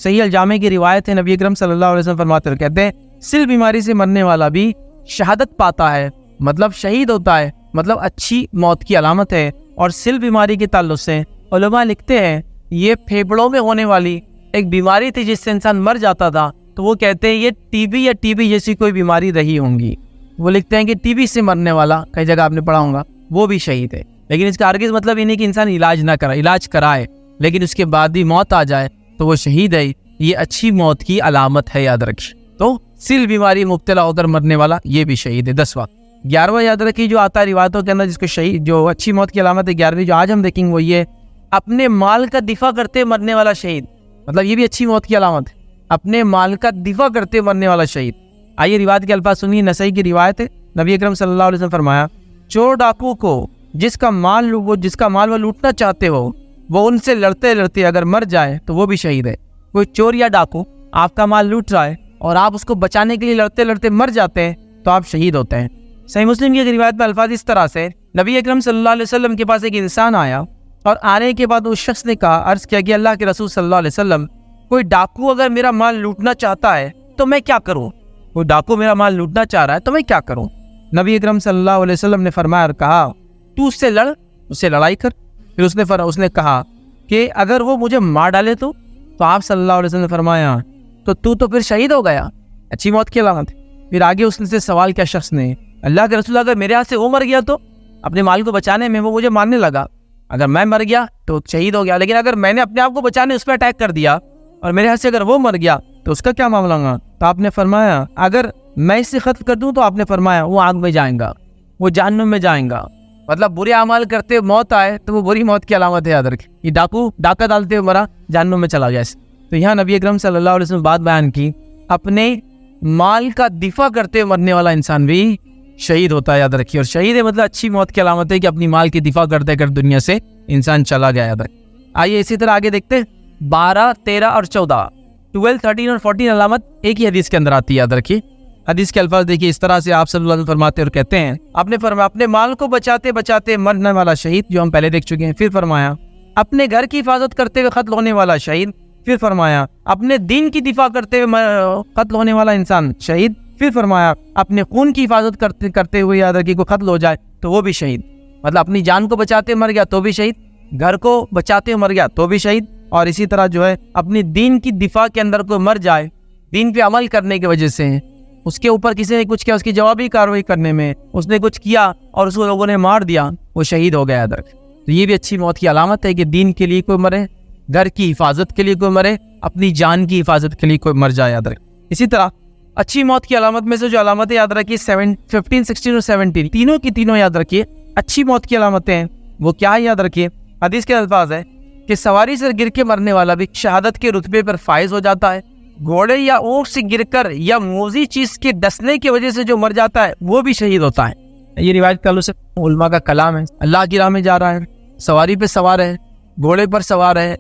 صحیح الجامع کی روایت ہے، نبی اکرم صلی اللہ علیہ وسلم فرماتے ہیں، کہتے ہیں سل بیماری سے مرنے والا بھی شہادت پاتا ہے، مطلب شہید ہوتا ہے، مطلب اچھی موت کی علامت ہے۔ اور سل بیماری کے تعلق سے علماء لکھتے ہیں یہ پھیپڑوں میں ہونے والی ایک بیماری تھی جس سے انسان مر جاتا تھا، تو وہ کہتے ہیں یہ ٹی بی یا ٹی بی جیسی کوئی بیماری رہی ہوں گی۔ وہ لکھتے ہیں کہ ٹی بی سے مرنے والا، کئی جگہ آپ نے پڑھا ہوگا، وہ بھی شہید ہے۔ لیکن اس کا ہرگز مطلب یہ نہیں کہ انسان علاج کرائے لیکن اس کے بعد بھی موت آ جائے تو وہ شہید ہے۔ یہ اچھی موت کی علامت ہے، یاد رکھیے۔ تو سل بیماری مبتلا ہو کر مرنے والا یہ بھی شہید ہے۔ 10واں 11واں یاد رکھیے جو آتا ہے روایتوں کے اندر، جس کو شہید جو اچھی موت کی علامت ہے 11ویں جو آج ہم دیکھیں گے وہ یہ اپنے مال کا دفاع کرتے مرنے والا شہید، مطلب یہ بھی اچھی موت کی علامت ہے، اپنے مال کا دفاع کرتے مرنے والا شہید۔ آئیے روایت کے الفاظ سنیے، نسائی کی روایت ہے، نبی اکرم صلی اللہ علیہ وسلم فرمایا چور ڈاکو کو جس کا مال وہ لوٹنا چاہتے ہو وہ ان سے لڑتے لڑتے اگر مر جائے تو وہ بھی شہید ہے۔ کوئی چور یا ڈاکو آپ کا مال لوٹ رہا ہے اور آپ اس کو بچانے کے لیے لڑتے لڑتے مر جاتے ہیں تو آپ شہید ہوتے ہیں۔ صحیح مسلم کی روایت میں الفاظ اس طرح سے، نبی اکرم صلی اللہ علیہ وسلم کے پاس ایک انسان آیا اور آنے کے بعد اس شخص نے کہا، عرض کیا کہ اللہ کے رسول صلی اللہ علیہ وسلم کوئی ڈاکو اگر میرا مال لوٹنا چاہتا ہے تو میں کیا کروں؟ کوئی ڈاکو میرا مال لوٹنا چاہ رہا ہے تو میں کیا کروں؟ نبی اکرم صلی اللہ علیہ وسلم نے فرمایا اور کہا تو اس سے لڑ، اس سے لڑائی کر۔ پھر اس نے کہا کہ اگر وہ مجھے مار ڈالے تو آپ صلی اللہ علیہ وسلم نے فرمایا تو پھر شہید ہو گیا، اچھی موت کی علامت۔ پھر آگے اس نے سے سوال کیا شخص نے، اللہ کے رسول اگر میرے ہاتھ سے وہ مر گیا تو اپنے مال کو بچانے میں وہ مجھے مارنے لگا، اگر میں مر گیا تو شہید ہو گیا، لیکن اگر میں نے اپنے آپ کو بچانے اس پہ اٹیک کر دیا اور میرے ہاتھ سے اگر وہ مر گیا تو اس کا کیا معاملہ ہوگا؟ تو آپ نے فرمایا اگر میں اسے ختم کر دوں تو آپ نے فرمایا وہ آگ میں جائیں گا، وہ جہنم میں جائیں گا، مطلب برے اعمال کرتے موت آئے تو وہ بری موت کی علامت ہے، یاد رکھیں۔ یہ ڈاکو ڈاکہ ڈالتے ہوئے مرا، جہنم میں چلا گیا۔ تو یہاں نبی اکرم صلی اللہ علیہ وسلم بات بیان کی، اپنے مال کا دفاع کرتے ہوئے مرنے والا انسان بھی شہید ہوتا ہے، یاد رکھیے۔ اور شہید ہے مطلب اچھی موت کی علامت ہے کہ اپنی مال کی دفاع کرتے کر دنیا سے انسان چلا گیا، یاد رکھیں۔ آئیے اسی طرح آگے دیکھتے 12، 13 اور 14، 12، 13 اور 14 علامت ایک ہی حدیث کے اندر آتی ہے، یاد رکھیے۔ حدیث کے الفاظ دیکھیے اس طرح سے، آپ صلی اللہ علیہ وسلم فرماتے اور کہتے ہیں، آپ نے فرمایا اپنے مال کو بچاتے بچاتے مرنے والا شہید، جو ہم پہلے دیکھ چکے ہیں۔ پھر فرمایا اپنے گھر کی حفاظت کرتے ہوئے قتل ہونے والا شہید۔ پھر فرمایا اپنے دین کی دفاع کرتے ہوئے قتل ہونے والا انسان شہید۔ پھر فرمایا اپنے خون کی حفاظت کرتے ہوئے یاد رکھیے کوئی قتل ہو جائے تو وہ بھی شہید، مطلب اپنی جان کو بچاتے مر گیا تو بھی شہید، گھر کو بچاتے مر گیا تو بھی شہید، اور اسی طرح جو ہے اپنی دین کی دفاع کے اندر کوئی مر جائے، دین پہ عمل کرنے کی وجہ سے، اس کے اوپر کسی نے کچھ کیا، اس کی جوابی کارروائی کرنے میں اس نے کچھ کیا اور اس کو لوگوں نے مار دیا، وہ شہید ہو گیا، یاد رکھیں۔ تو یہ بھی اچھی موت کی علامت ہے کہ دین کے لیے کوئی مرے، گھر کی حفاظت کے لیے کوئی مرے، اپنی جان کی حفاظت کے لیے کوئی مر جائے، یاد رکھیں۔ اسی طرح اچھی موت کی علامت میں سے جو علامتیں یاد رکھیے 15، 16 اور 17 تینوں کی تینوں یاد رکھیے اچھی موت کی علامتیں ہیں۔ وہ کیا ہے یاد رکھیے، حدیث کے الفاظ ہے کہ سواری سے گر کے مرنے والا بھی شہادت کے رتبے پر فائز ہو جاتا ہے، گھوڑے یا اونٹ سے گر کر یا موذی چیز کے ڈسنے کی وجہ سے جو مر جاتا ہے وہ بھی شہید ہوتا ہے۔ یہ روایت کا علماء کا کلام ہے، اللہ کی راہ میں جا رہا ہے، سواری پہ سوار ہے، گھوڑے پر سوار ہے،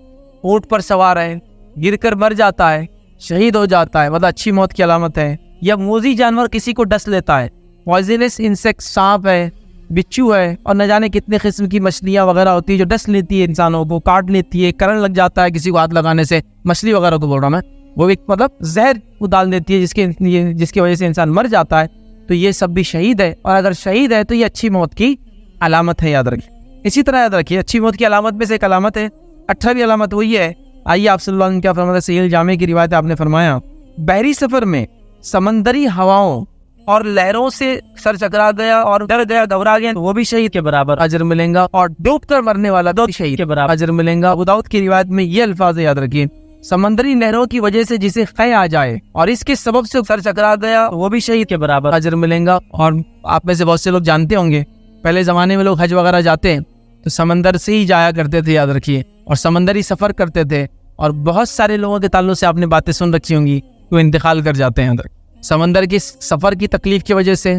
اونٹ پر سوار ہے، گر کر مر جاتا ہے، شہید ہو جاتا ہے، مطلب اچھی موت کی علامت ہے۔ یا موذی جانور کسی کو ڈس لیتا ہے، پوائزنس انسیکٹ، سانپ ہے، بچھو ہے، اور نہ جانے کتنے قسم کی مچھلیاں وغیرہ ہوتی ہے جو ڈس لیتی ہے، انسانوں کو کاٹ لیتی ہے، کرنٹ لگ جاتا ہے کسی کو ہاتھ لگانے سے، مچھلی وغیرہ کو بول رہا ہوں میں، وہ ایک مطلب زہر کو ڈال دیتی ہے جس کی وجہ سے انسان مر جاتا ہے، تو یہ سب بھی شہید ہے، اور اگر شہید ہے تو یہ اچھی موت کی علامت ہے، یاد رکھیں۔ اسی طرح یاد رکھیے اچھی موت کی علامت میں سے ایک علامت ہے 18ویں علامت، وہ یہ ہے، آئیے آپ صلی اللہ علیہ وسلم کیا فرماتے ہیں، صحیح الجامع کی روایت ہے، آپ نے فرمایا بحری سفر میں سمندری ہواؤں اور لہروں سے سر چکرا گیا اور ڈر گیا، گھبرا گیا، تو وہ بھی شہید کے برابر اجر ملے گا، اور ڈوب کر مرنے والا دو شہید کے برابر اجر ملے گا۔ ابو داؤد کی روایت میں یہ الفاظ یاد رکھیے، سمندری لہروں کی وجہ سے جسے قے آ جائے اور اس کے سبب سے سر چکرا گیا وہ بھی شہید کے برابر اجر ملے گا۔ اور آپ میں سے بہت سے لوگ جانتے ہوں گے پہلے زمانے میں لوگ حج وغیرہ جاتے ہیں تو سمندر سے ہی جایا کرتے تھے، یاد رکھیے، اور سمندری سفر کرتے تھے، اور بہت سارے لوگوں کے تعلق سے آپ نے باتیں سن رکھی ہوں گی، وہ انتقال کر جاتے ہیں۔ سمندر کی سفر کی تکلیف کی وجہ سے،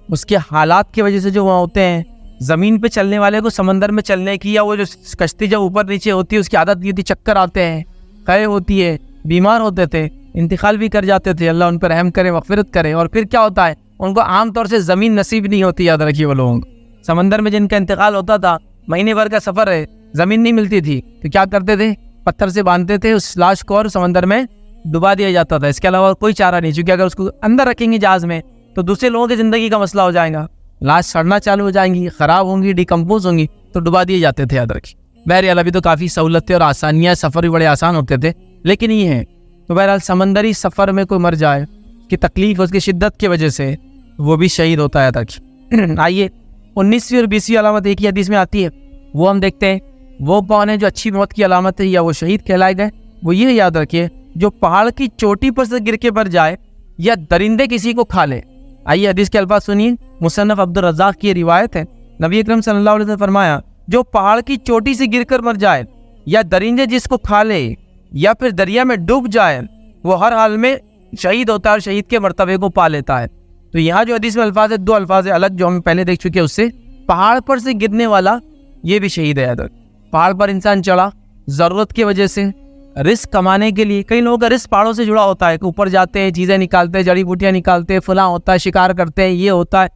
اس کے حالات کی وجہ سے جو وہاں ہوتے ہیں. زمین پہ چلنے والے کو سمندر میں چلنے کی یا وہ جو کشتی جب اوپر نیچے ہوتی ہے اس کی عادت نہیں ہوتی, چکر آتے ہیں, قے ہوتی ہے, بیمار ہوتے تھے, انتقال بھی کر جاتے تھے. اللہ ان پر رحم کرے, مغفرت کرے. اور پھر کیا ہوتا ہے, ان کو عام طور سے زمین نصیب نہیں ہوتی. یاد رکھیے وہ لوگوں کو سمندر میں جن کا انتقال ہوتا تھا, مہینے بھر کا سفر ہے, زمین نہیں ملتی تھی, تو کیا کرتے تھے, پتھر سے باندھتے تھے اس لاش کو اور سمندر میں ڈبا دیا جاتا تھا. اس کے علاوہ کوئی چارہ نہیں, چونکہ اگر اس کو اندر رکھیں گے جہاز میں تو دوسرے لوگوں کی زندگی کا مسئلہ ہو جائے گا, لاش سڑنا چالو ہو جائیں گی, خراب ہوں گی, ڈیکمپوز ہوں گی, تو ڈبا دیے جاتے تھے. یاد رکھیے. بہرحال ابھی تو کافی سہولتیں اور آسانیاں, سفر بھی بڑے آسان ہوتے تھے, لیکن یہ ہے تو بہرحال سمندری سفر میں کوئی مر جائے کہ تکلیف اس کی شدت کی وجہ سے, وہ بھی شہید ہوتا ہے. یاد رکھیے. آئیے 19ویں اور 20ویں علامت ایک ہی حدیث میں آتی ہے, وہ ہم دیکھتے ہیں. وہ کون ہے جو اچھی موت کی علامت ہے یا وہ شہید کہلائے گئے؟ وہ یہ یاد رکھیے, جو پہاڑ کی چوٹی پر سے گر کے مر جائے یا درندے کسی کو کھا لے. آئیے حدیث کے الفاظ سنیے. مصنف عبدالرزاق کی روایت ہے, نبی اکرم صلی اللہ علیہ وسلم نے فرمایا, جو پہاڑ کی چوٹی سے گر کر مر جائے یا درندے جس کو کھا لے یا پھر دریا میں ڈوب جائے, وہ ہر حال میں شہید ہوتا ہے اور شہید کے مرتبے کو پا لیتا ہے. تو یہاں جو حدیث میں الفاظ ہے, دو الفاظ الگ جو ہم پہلے دیکھ چکے, اس سے پہاڑ پر سے گرنے والا یہ بھی شہید ہے. پہاڑ پر انسان چڑھا ضرورت کی وجہ سے, رزق کمانے کے لیے. کئی لوگوں کا رزق پہاڑوں سے جڑا ہوتا ہے, کہ اوپر جاتے ہیں, چیزیں نکالتے ہیں, جڑی بوٹیاں نکالتے ہیں, فلاں ہوتا ہے, شکار کرتے ہیں, یہ ہوتا ہے,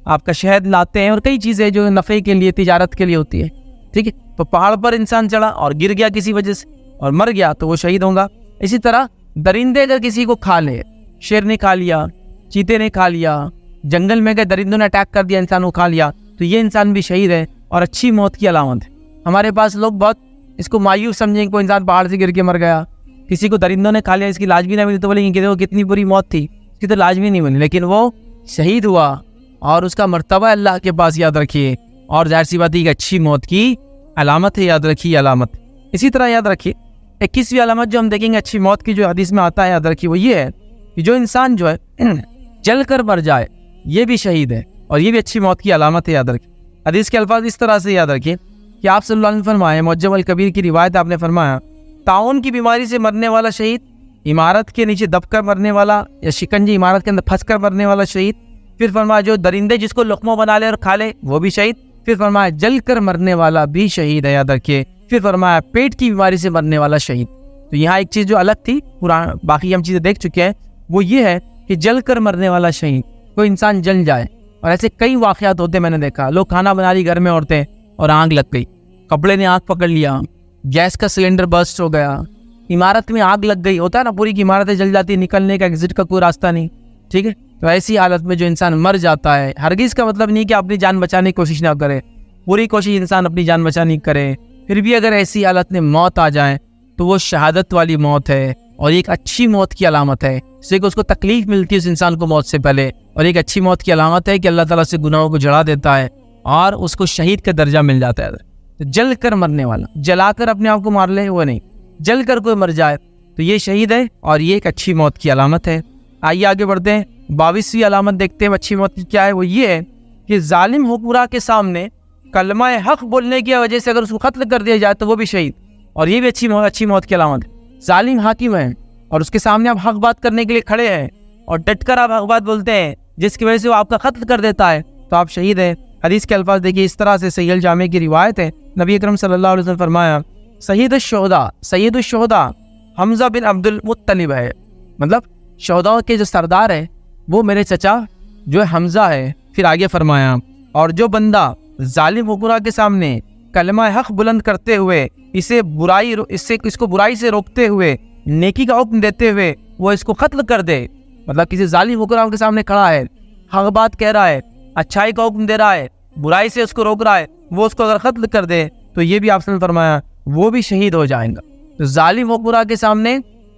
آپ کا شہد لاتے ہیں, اور کئی چیزیں جو نفع کے لیے, تجارت کے لیے ہوتی ہے. ٹھیک ہے, تو پہاڑ پر انسان چڑھا اور گر گیا کسی وجہ سے اور مر گیا تو وہ شہید ہوگا. اسی طرح درندے اگر کسی کو کھا لے, شیر نے کھا لیا, چیتے نے کھا لیا, جنگل میں گئے درندوں نے اٹیک کر دیا, انسان کو کھا لیا, تو یہ انسان بھی شہید ہے اور اچھی موت کی علامت ہے. ہمارے پاس لوگ بہت اس کو مایوس سمجھیں کہ کوئی انسان پہاڑ سے گر کے مر گیا, کسی کو درندوں نے کھا لیا, اس کی لاج بھی نہ ملی, تو بولیں کہ دیکھو کتنی بری موت تھی, اس کی تو لاج بھی نہیں ملی, لیکن وہ شہید ہوا اور اس کا مرتبہ اللہ کے پاس. یاد رکھیے. اور ظاہر سی بات ہے کہ اچھی موت کی علامت ہے. یاد رکھیے علامت. اسی طرح یاد رکھیے 21ویں علامت جو ہم دیکھیں گے اچھی موت کی, جو حدیث میں آتا ہے, یاد رکھیے, وہ یہ ہے کہ جو انسان جو ہے جل کر مر جائے, یہ بھی شہید ہے اور یہ بھی اچھی موت کی علامت ہے. یاد رکھیے. حدیث کے الفاظ اس طرح سے یاد رکھیے کہ آپ صلی اللہ علیہ وسلم فرمائے, معجم الکبیر کی روایت آپ نے فرمایا, طاعون کی بیماری سے مرنے والا شہید, عمارت کے نیچے دب کر مرنے والا یا شکنجی عمارت کے اندر پھنس کر مرنے والا شہید. پھر فرمایا جو درندے جس کو لقمہ بنا لے اور کھا لے وہ بھی شہید. پھر فرمایا جل کر مرنے والا بھی شہید ہے. یاد رکھیے. پھر فرمایا پیٹ کی بیماری سے مرنے والا شہید. تو یہاں ایک چیز جو الگ تھی, باقی ہم چیزیں دیکھ چکے ہیں, وہ یہ ہے کہ جل کر مرنے والا شہید, کوئی انسان جل جائے. اور ایسے کئی واقعات ہوتے ہیں, میں نے دیکھا, لوگ کھانا بنا لی گھر میں عورتیں اور آگ لگ گئی, کپڑے نے آگ پکڑ لیا, گیس کا سلنڈر برسٹ ہو گیا, عمارت میں آگ لگ گئی. ہوتا ہے نا, پوری کی عمارتیں جل جاتی, نکلنے کا ایگزٹ کا کوئی راستہ نہیں. ٹھیک ہے, تو ایسی حالت میں جو انسان مر جاتا ہے, ہرگز کا مطلب نہیں کہ اپنی جان بچانے کی کوشش نہ کرے, پوری کوشش انسان اپنی جان بچانے کی کرے, پھر بھی اگر ایسی حالت میں موت آ جائے تو وہ شہادت والی موت ہے اور ایک اچھی موت کی علامت ہے. اس سے کہ اس کو تکلیف ملتی ہے اس انسان کو موت سے پہلے, اور ایک اچھی موت کی علامت ہے کہ اللہ تعالیٰ سے گناہوں کو جڑا دیتا ہے اور اس کو شہید کا درجہ مل جاتا ہے. جل کر مرنے والا, جلا کر اپنے آپ کو مار لے وہ نہیں, جل کر کوئی مر جائے تو یہ شہید ہے اور یہ ایک اچھی موت کی علامت ہے. آئیے آگے بڑھتے ہیں. 22ویں علامت دیکھتے ہیں اچھی موت کی کیا ہے. وہ یہ ہے کہ ظالم حکمراں کے سامنے کلمہ حق بولنے کی وجہ سے اگر اس کو قتل کر دیا جائے تو وہ بھی شہید, اور یہ بھی اچھی موت کی علامت ہے. ظالم حاکم ہے اور اس کے سامنے آپ حق بات کرنے کے لیے کھڑے ہیں اور ڈٹ کر آپ حق بات بولتے ہیں, جس کی وجہ سے وہ آپ کا قتل کر دیتا ہے, تو آپ شہید ہیں. حدیث کے الفاظ دیکھیے اس طرح سے, صحیح الجامع کی روایت ہے, نبی اکرم صلی اللہ علیہ وسلم فرمایا, سید الشہداء حمزہ بن عبد المطلب ہے, مطلب شہداء کے جو سردار ہے وہ میرے چچا جو ہے حمزہ ہے. پھر آگے فرمایا, اور جو بندہ ظالم حکمراں کے سامنے کلمہ حق بلند کرتے ہوئے اس کو برائی سے روکتے ہوئے نیکی کا حکم دیتے ہوئے وہ اس کو قتل کر دے, مطلب کسی ظالم حکمراں کے سامنے کھڑا ہے, حق بات کہہ رہا ہے, اچھائی کا حکم دے رہا ہے, برائی سے اس کو روک رہا ہے, وہ اس کو اگر قتل کر دے تو یہ بھی آپ نے فرمایا وہ بھی شہید ہو جائیں گا. تو ظالم حکمراں کے سامنے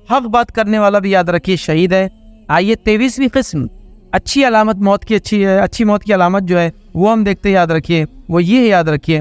حق بات کرنے والا بھی یاد رکھیے شہید ہے. آئیے 23ویں قسم اچھی علامت موت کی, اچھی موت کی علامت جو ہے وہ ہم دیکھتے ہیں. یاد رکھیے وہ یہ ہے, یاد رکھیے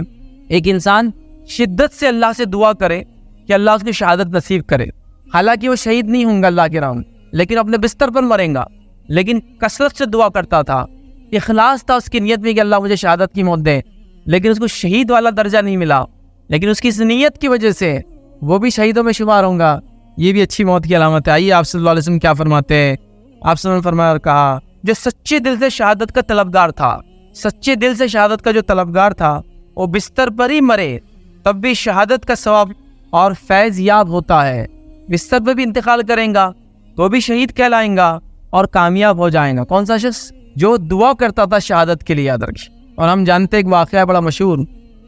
ایک انسان شدت سے اللہ سے دعا کرے کہ اللہ اس کی شہادت نصیب کرے, حالانکہ وہ شہید نہیں ہوں گا اللہ کے راہ میں, لیکن اپنے بستر پر مریں گا, لیکن کثرت سے دعا کرتا تھا, اخلاص تھا اس کی نیت میں کہ اللہ مجھے شہادت کی موت دے, لیکن اس کو شہید والا درجہ نہیں ملا, لیکن اس کی اس نیت کی وجہ سے وہ بھی شہیدوں میں شمار ہوں گا. یہ بھی اچھی موت کی علامت ہے. آئیے آپ صلی اللہ علیہ وسلم کیا فرماتے ہیں. آپ صلی اللہ علیہ وسلم فرمایا اور کہا, جو سچے دل سے شہادت کا طلبگار تھا، سچے دل سے شہادت کا جو طلبگار تھا، وہ بستر پر ہی مرے تب بھی شہادت کا ثواب اور فیض یاب ہوتا ہے. بستر پر بھی انتقال کریں گا تو بھی شہید کہلائیں گا اور کامیاب ہو جائیں گا. کون سا شخص؟ جو دعا کرتا تھا شہادت کے لیے. یاد رکھیں. اور ہم جانتے ایک واقعہ بڑا مشہور،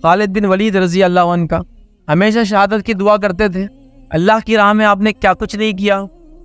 خالد بن ولید رضی اللہ عنہ کا. ہمیشہ شہادت کی دعا کرتے تھے. اللہ کی راہ میں آپ نے کیا کچھ نہیں کیا.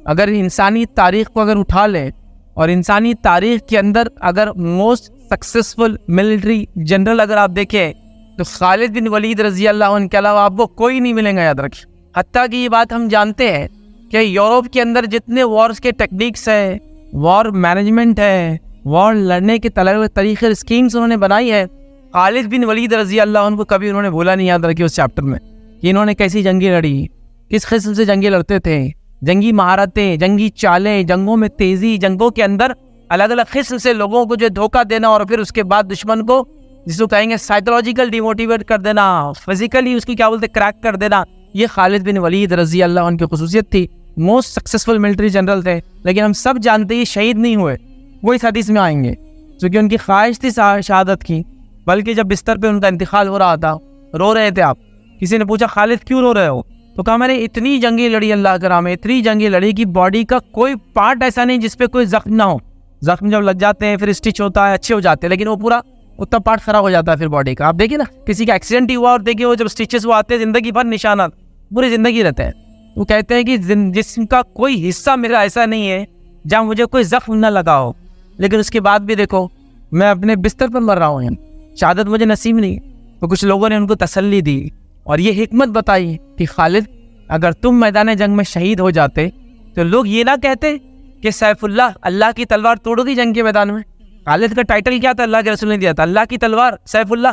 اگر انسانی تاریخ کو اگر اٹھا لیں اور انسانی تاریخ کے اندر اگر موسٹ سکسیسفل ملٹری جنرل اگر آپ دیکھیں تو خالد بن ولید رضی اللہ عنہ کے علاوہ آپ کو کوئی نہیں ملیں گا. یاد رکھیں. حتیٰ کہ یہ بات ہم جانتے ہیں کہ یورپ کے اندر جتنے وارز کے ٹیکنیکس ہیں، وار مینجمنٹ ہے، وار لڑنے کے طریقے اسکیمز انہوں نے بنائی ہے، خالد بن ولید رضی اللہ عنہ کو کبھی انہوں نے بولا نہیں. یاد رکھیے اس چیپٹر میں کہ انہوں نے کیسی جنگیں لڑی، کس قسم سے جنگیں لڑتے تھے، جنگی مہارتیں، جنگی چالیں، جنگوں میں تیزی، جنگوں کے اندر الگ الگ قسم سے لوگوں کو جو دھوکہ دینا اور پھر اس کے بعد دشمن کو جس کو کہیں گے سائیکولوجیکل ڈیموٹیویٹ کر دینا، فزیکلی اس کی کیا بولتے کریک کر دینا. یہ خالد بن ولید رضی اللہ عنہ کی خصوصیت تھی. موسٹ سکسیسفل ملٹری جنرل تھے، لیکن ہم سب جانتے ہیں شہید نہیں ہوئے. وہ اس حدیث میں آئیں گے کیونکہ ان کی خواہش تھی شہادت کی. بلکہ جب بستر پہ ان کا انتقال ہو رہا تھا، رو رہے تھے آپ. کسی نے پوچھا خالد کیوں رو رہے ہو؟ تو کہا میں نے اتنی جنگیں لڑی اللہ کے راہ میں، اتنی جنگیں لڑی کہ باڈی کا کوئی پارٹ ایسا نہیں جس پہ کوئی زخم نہ ہو. زخم جب لگ جاتے ہیں پھر اسٹچ ہوتا ہے، اچھے ہو جاتے ہیں، لیکن وہ پورا اتنا پارٹ خراب ہو جاتا ہے پھر باڈی کا. آپ دیکھیں نا کسی کا ایکسیڈنٹ ہی ہوا اور دیکھیں وہ جب اسٹچز وہ آتے ہیں زندگی بھر نشانات پوری زندگی رہتے ہیں. وہ کہتے ہیں کہ جسم کا کوئی حصہ میرا ایسا نہیں ہے جہاں مجھے کوئی زخم نہ لگا ہو، لیکن اس کے بعد بھی دیکھو میں اپنے بستر پر مر رہا ہوں، شہادت مجھے نصیب نہیں. تو کچھ لوگوں نے ان کو تسلی دی اور یہ حکمت بتائی کہ خالد اگر تم میدان جنگ میں شہید ہو جاتے تو لوگ یہ نہ کہتے کہ سیف اللہ، اللہ کی تلوار توڑ دی جنگ کے میدان میں. خالد کا ٹائٹل کیا تھا؟ اللہ کے رسول نے دیا تھا، اللہ کی تلوار سیف اللہ.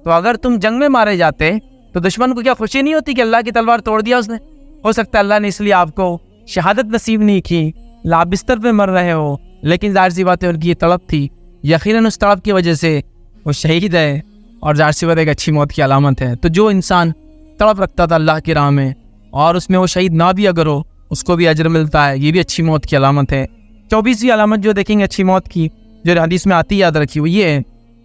تو اگر تم جنگ میں مارے جاتے تو دشمن کو کیا خوشی نہیں ہوتی کہ اللہ کی تلوار توڑ دیا اس نے؟ ہو سکتا ہے اللہ نے اس لیے آپ کو شہادت نصیب نہیں کی، لا بستر پہ مر رہے ہو، لیکن ظاہر سی بات ہے ان کی یہ طلب تھی. یقیناً اس طلب کی وجہ سے وہ شہید ہے اور ظاہر سی بات ایک اچھی موت کی علامت ہے. تو جو انسان طلب رکھتا تھا اللہ کی راہ میں اور اس میں وہ شہید نہ بھی اگر ہو اس کو بھی اجر ملتا ہے، یہ بھی اچھی موت کی علامت ہے. 24ویں علامت جو دیکھیں گے اچھی موت کی جو حدیث میں آتی یاد رکھی وہ یہ ہے،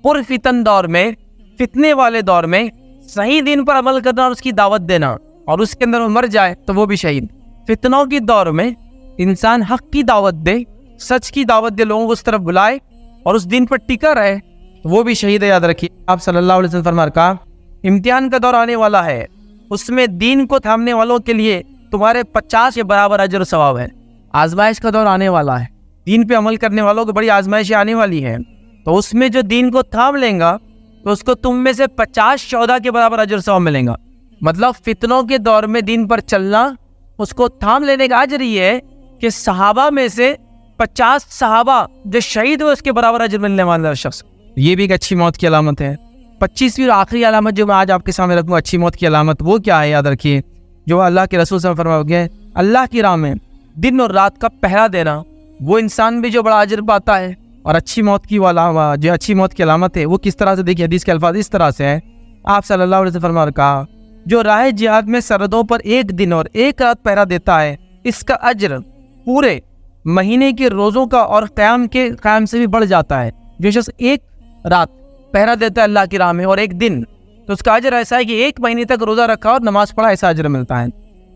پرفتن دور میں، فتنے والے دور میں صحیح دین پر عمل کرنا اور اس کی دعوت دینا، اور اس کے اندر وہ مر جائے تو وہ بھی شہید. فتنوں کی دور میں انسان حق کی دعوت دے، سچ کی دعوت دے، لوگوں کو اس طرف بلائے اور اس دین پر ٹکا رہے تو وہ بھی شہید ہے. یاد رکھیے آپ صلی اللہ علیہ وسلم فرمایا کہا امتحان کا دور آنے والا ہے، اس میں دین کو تھامنے والوں کے لیے تمہارے 50 کے برابر اجر و ثواب ہے. آزمائش کا دور آنے والا ہے، دین پہ عمل کرنے والوں کو بڑی آزمائشیں آنے والی ہیں، تو اس میں جو دین کو تھام لیں گا تو اس کو تم میں سے 50 14 کے برابر اجر و ثواب ملیں گا. مطلب فتنوں کے دور میں دین پر چلنا، اس کو تھام لینے کا اجر یہ ہے کہ صحابہ میں سے 50 صحابہ جو شہید ہوئے اس کے برابر اجر ملنے والا شخص. یہ بھی ایک اچھی موت کی علامت ہے. 25ویں اور آخری علامت جو میں آج آپ کے سامنے رکھوں اچھی موت کی علامت، وہ کیا ہے؟ یاد رکھیے جو اللہ کے رسول صلی اللہ علیہ وسلم فرمایا گیا، اللہ کی راہ میں دن اور رات کا پہرا دینا، وہ انسان بھی جو بڑا اجر پاتا ہے. اور اچھی موت کی جو اچھی موت کی علامت ہے وہ کس طرح سے؟ دیکھیے حدیث کے الفاظ اس طرح سے ہیں. آپ صلی اللہ علیہ وسلم فرمایا کہا جو راہ جہاد میں سرحدوں پر 1 دن اور 1 رات پہرا دیتا ہے اس کا اجر پورے مہینے کے روزوں کا اور قیام سے بھی بڑھ جاتا ہے. جو شخص 1 رات پہرا دیتا ہے اللہ کی راہ میں اور 1 دن، تو اس کا اجر ایسا ہے کہ 1 مہینے تک روزہ رکھا اور نماز پڑھا، ایسا اجر ملتا ہے.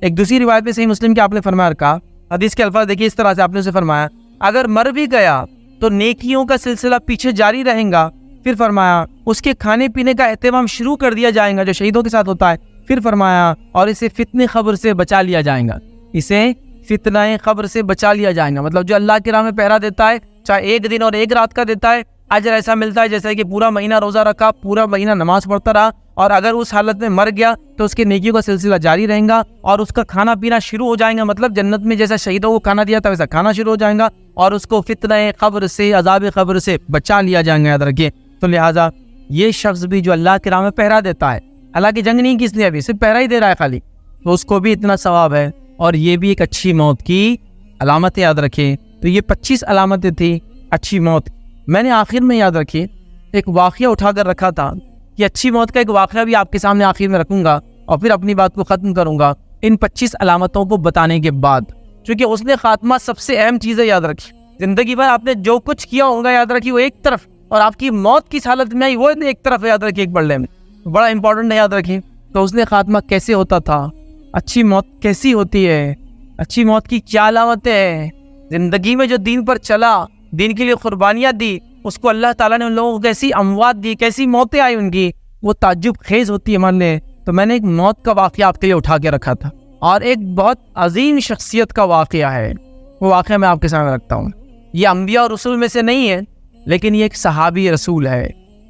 ایک دوسری روایت میں صحیح مسلم کے آپ نے فرمایا کہا، حدیث کے الفاظ دیکھیے اس طرح سے آپ نے اسے فرمایا اگر مر بھی گیا تو نیکیوں کا سلسلہ پیچھے جاری رہیں گا. پھر فرمایا اس کے کھانے پینے کا اہتمام شروع کر دیا جائے گا جو شہیدوں کے ساتھ ہوتا ہے. پھر فرمایا اور اسے فتنہ قبر سے بچا لیا جائے گا، اسے فتنہ قبر سے بچا لیا جائے گا. مطلب جو اللہ کی راہ میں پہرا دیتا ہے، چاہے 1 دن اور 1 رات کا دیتا ہے، اجر ایسا ملتا ہے جیسے کہ پورا مہینہ روزہ رکھا، پورا مہینہ نماز پڑھتا رہا، اور اگر اس حالت میں مر گیا تو اس کے نیکیوں کا سلسلہ جاری رہیں گا اور اس کا کھانا پینا شروع ہو جائے گا. مطلب جنت میں جیسا شہیدوں کو کھانا دیا تھا ویسا کھانا شروع ہو جائے گا اور اس کو فتنہ قبر سے، عذاب قبر سے بچا لیا جائے گا. یاد رکھیے تو لہٰذا یہ شخص بھی جو اللہ کے راہ میں پہرا دیتا ہے، اللہ کی جنگ نہیں کی اس لیے ابھی صرف پہرا ہی دے رہا ہے خالی، تو اس کو بھی اتنا ثواب ہے اور یہ بھی ایک اچھی موت کی علامت ہے. یاد رکھیں تو یہ 25 علامتیں تھیں اچھی موت. میں نے آخر میں یاد رکھیے ایک واقعہ اٹھا کر رکھا تھا کہ اچھی موت کا ایک واقعہ بھی آپ کے سامنے آخر میں رکھوں گا اور پھر اپنی بات کو ختم کروں گا ان 25 علامتوں کو بتانے کے بعد، چونکہ اس نے خاتمہ سب سے اہم چیز ہے. یاد رکھیں زندگی بھر آپ نے جو کچھ کیا ہوگا یاد رکھیے وہ ایک طرف، اور آپ کی موت کس حالت میں آئی وہ ایک طرف ہے، یاد رکھیے ایک بڑے میں بڑا امپورٹنٹ ہے، یاد رکھیے۔ تو اس نے خاتمہ کیسے ہوتا تھا، اچھی موت کیسی ہوتی ہے، اچھی موت کی کیا علامتیں ہیں، زندگی میں جو دین پر چلا، دین کے لیے قربانیاں دی، اس کو اللہ تعالیٰ نے ان لوگوں کو کیسی اموات دی، کیسی موتیں آئی ان کی، وہ تعجب خیز ہوتی ہے ہمارے لیے۔ تو میں نے ایک موت کا واقعہ آپ کے لیے اٹھا کے رکھا تھا، اور ایک بہت عظیم شخصیت کا واقعہ ہے، وہ واقعہ میں آپ کے سامنے رکھتا ہوں۔ یہ انبیاء اور رسول میں سے نہیں ہے، لیکن یہ ایک صحابی رسول ہے۔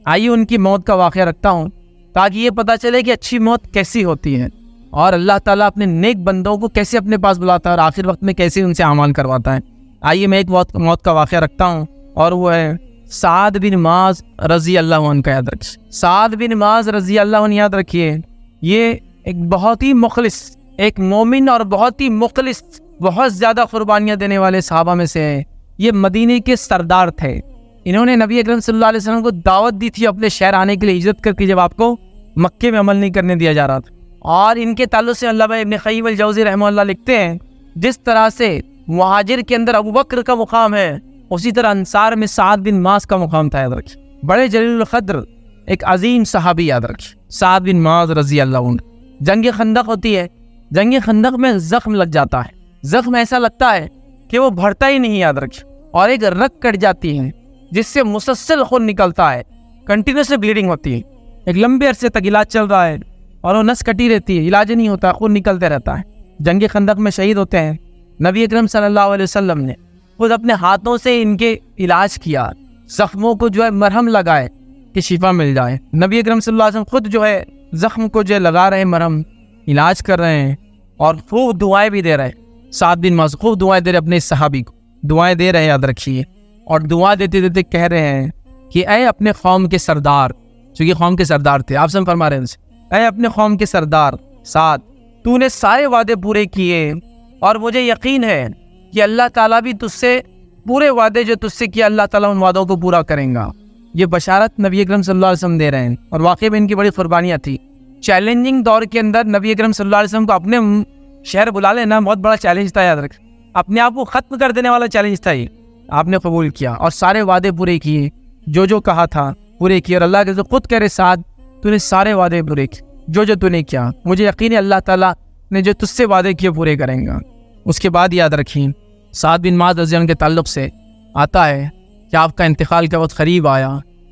آئیے ان کی موت کا واقعہ رکھتا ہوں تاکہ یہ پتہ چلے کہ اچھی موت کیسی ہوتی ہے، اور اللہ تعالیٰ اپنے نیک بندوں کو کیسے اپنے پاس بلاتا ہے اور آخر وقت میں کیسے ان سے اعمال کرواتا ہے۔ آئیے میں ایک موت کا واقعہ رکھتا ہوں، اور وہ ہے سعد بن معاذ رضی اللہ عنہ کا۔ یاد رکھیے سعد بن معاذ رضی اللہ عنہ، یاد رکھیے یہ ایک بہت ہی مخلص، ایک مومن اور بہت ہی مخلص، بہت زیادہ قربانیاں دینے والے صحابہ میں سے ہے۔ یہ مدینے کے سردار تھے، انہوں نے نبی اکرم صلی اللہ علیہ وسلم کو دعوت دی تھی اپنے شہر آنے کے لیے ہجرت کر کے، جب آپ کو مکے میں عمل نہیں کرنے دیا جا رہا تھا۔ اور ان کے تعلق سے علامہ ابن قیم الجوزی رحمہ اللہ لکھتے ہیں، جس طرح سے مہاجر کے اندر ابو بکر کا مقام ہے، اسی طرح انصار میں سعد بن معاذ کا مقام تھا۔ یاد رکھیے بڑے جلیل القدر ایک عظیم صحابی، یاد رکھیے سعد بن معاذ رضی اللہ عنہ۔ جنگ خندق ہوتی ہے، جنگ خندق میں زخم لگ جاتا ہے، زخم ایسا لگتا ہے کہ وہ بھرتا ہی نہیں، یاد رکھیے، اور ایک رگ کٹ جاتی ہے جس سے مسلسل خون نکلتا ہے، کنٹینیوسلی بلیڈنگ ہوتی ہے، ایک لمبے عرصے تک علاج چل رہا ہے اور وہ نس کٹی رہتی ہے، علاج نہیں ہوتا، خون نکلتے رہتا ہے۔ جنگ خندق میں شہید ہوتے ہیں، نبی اکرم صلی اللہ علیہ وسلم نے خود اپنے ہاتھوں سے ان کے علاج کیا، زخموں کو جو ہے مرہم لگائے کہ شفا مل جائے۔ نبی اکرم صلی اللہ علیہ وسلم خود جو ہے زخم کو جو ہے لگا رہے ہیں مرہم، علاج کر رہے ہیں، اور خوب دعائیں بھی دے رہے ہیں۔ سعد بن معاذ خوب دعائیں دے رہے اپنے اس صحابی کو، دعائیں دے رہے ہیں، یاد رکھیے، اور دعا دیتے دیتے کہہ رہے ہیں کہ اے اپنے قوم کے سردار، چونکہ قوم کے سردار تھے، آپ سب فرما رہے ہیں، اے اپنے قوم کے سردار سعد، تو نے سارے وعدے پورے کیے، اور مجھے یقین ہے کہ اللہ تعالیٰ بھی تجھ سے پورے وعدے جو تجھ سے کیا، اللہ تعالیٰ ان وعدوں کو پورا کریں گا۔ یہ بشارت نبی اکرم صلی اللہ علیہ وسلم دے رہے ہیں، اور واقعی میں ان کی بڑی قربانیاں تھی۔ چیلنجنگ دور کے اندر نبی اکرم صلی اللہ علیہ وسلم کو اپنے شہر بلا لینا بہت بڑا چیلنج تھا، یاد رکھ، اپنے آپ کو ختم کر دینے والا چیلنج تھا یہ، آپ نے قبول کیا اور سارے وعدے پورے کیے، جو کہا تھا پورے کیے، اور اللہ کے خود کہہ رہے سعد تو نے سارے وعدے پورے کیے، جو تو نے کیا، مجھے یقین ہے اللہ تعالیٰ نے جو تجھ سے وعدے کیے پورے کریں گا۔ اس کے بعد یاد رکھیں سعد بن معاذ رضی اللہ عنہ کے تعلق سے آتا ہے کہ آپ کا انتقال کا وقت قریب آیا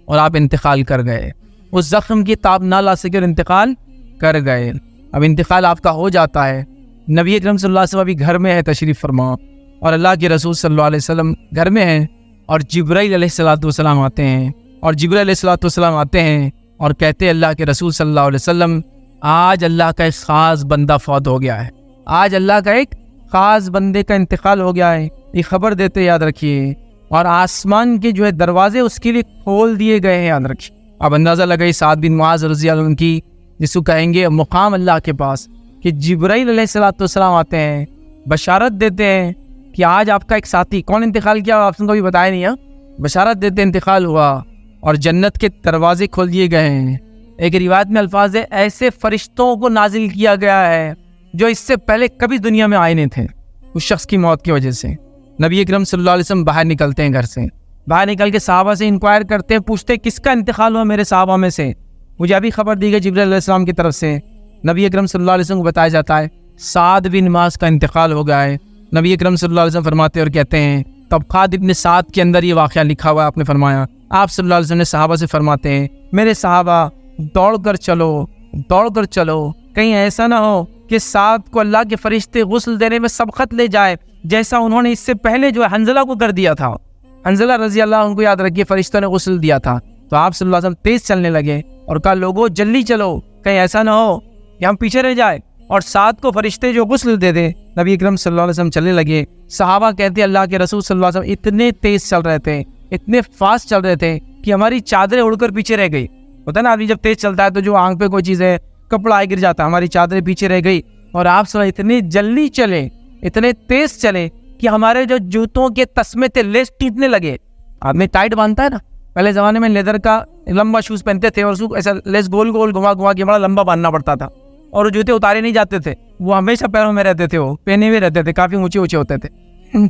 اور آپ انتقال کر گئے، اس زخم کی تاب نہ لا سکے اور انتقال کر گئے۔ اب انتقال آپ کا ہو جاتا ہے، نبی اکرم صلی اللہ علیہ وسلم ابھی گھر میں ہے، تشریف فرما، اور اللہ کے رسول صلی اللہ علیہ وسلم گھر میں ہیں، اور جبرائیل علیہ السلام آتے ہیں، اور جبرائیل علیہ السلام آتے ہیں اور کہتے ہیں اللہ کے رسول صلی اللہ علیہ وسلم آج اللہ کا ایک خاص بندہ فوت ہو گیا ہے، آج اللہ کا ایک خاص بندے کا انتقال ہو گیا ہے، یہ خبر دیتے یاد رکھیے، اور آسمان کے جو ہے دروازے اس کے لیے کھول دیے گئے ہیں، یاد رکھیے۔ اب اندازہ لگائی سعد بن معاذ رضی اللہ عنہ کی، جس کو کہیں گے مقام اللہ کے پاس، کہ جبرائیل علیہ السلام آتے ہیں، بشارت دیتے ہیں کہ آج آپ کا ایک ساتھی، کون انتقال کیا آپ کو بھی بتایا نہیں ہے، بشارت دیتے انتقال ہوا، اور جنت کے دروازے کھول دیے گئے ہیں۔ ایک روایت میں الفاظ ہے ایسے فرشتوں کو نازل کیا گیا ہے جو اس سے پہلے کبھی دنیا میں آئے نہیں تھے، اس شخص کی موت کی وجہ سے۔ نبی اکرم صلی اللہ علیہ وسلم باہر نکلتے ہیں، گھر سے باہر نکل کے صحابہ سے انکوائر کرتے ہیں، پوچھتے ہیں کس کا انتقال ہوا میرے صحابہ میں سے، مجھے ابھی خبر دی گئی جبرائیل علیہ السلام کی طرف سے، نبی اکرم صلی اللہ علیہ وسلم کو بتایا جاتا ہے سعد بن معاذ کا انتقال ہو گیا ہے۔ نبی اکرم صلی اللہ علیہ وسلم فرماتے اور کہتے ہیں، طبقات ابن سعد کے اندر یہ واقعہ لکھا ہوا ہے، آپ نے فرمایا، آپ صلی اللہ علیہ وسلم نے صحابہ سے فرماتے ہیں میرے صحابہ دوڑ کر چلو، کہیں ایسا نہ ہو کہ سعد کو اللہ کے فرشتے غسل دینے میں سبقت لے جائے، جیسا انہوں نے اس سے پہلے جو ہے حنظلہ کو کر دیا تھا۔ حنظلہ رضی اللہ عنہ کو یاد رکھیے فرشتوں نے غسل دیا تھا، تو آپ صلی اللہ علیہ وسلم تیز چلنے لگے اور کہا لوگوں جلدی چلو، کہیں ایسا نہ ہو کہ ہم پیچھے رہ جائے اور سعد کو فرشتے جو غسل دے دیں۔ نبی اکرم صلی اللہ علیہ وسلم چلنے لگے، صحابہ کہتے اللہ کے رسول صلی اللہ علیہ وسلم اتنے تیز چل رہے تھے، اتنے فاسٹ چل رہے تھے کہ ہماری چادریں اڑ کر پیچھے رہ گئی۔ ہوتا ہے نا آدمی جب تیز چلتا ہے تو جو آنکھ پہ کوئی چیز ہے کپڑا آئے گر جاتا ہے، ہماری چادریں پیچھے رہ گئی، اور آپ صلی اللہ علیہ وسلم اتنے جلدی چلے، اتنے تیز چلے کہ ہمارے جو جوتوں کے تسمے تھے لیس ٹوٹنے لگے۔ آدمی ٹائٹ باندھتا ہے نا، پہلے زمانے میں لیدر کا لمبا شوز پہنتے تھے اور اس کو ایسا لیس گول گول گھما کے بڑا لمبا باندھنا پڑتا تھا، اور وہ جوتے اتارے نہیں جاتے تھے، وہ ہمیشہ پیروں میں رہتے تھے، وہ پہنے ہوئے رہتے تھے، کافی اونچے ہوتے تھے۔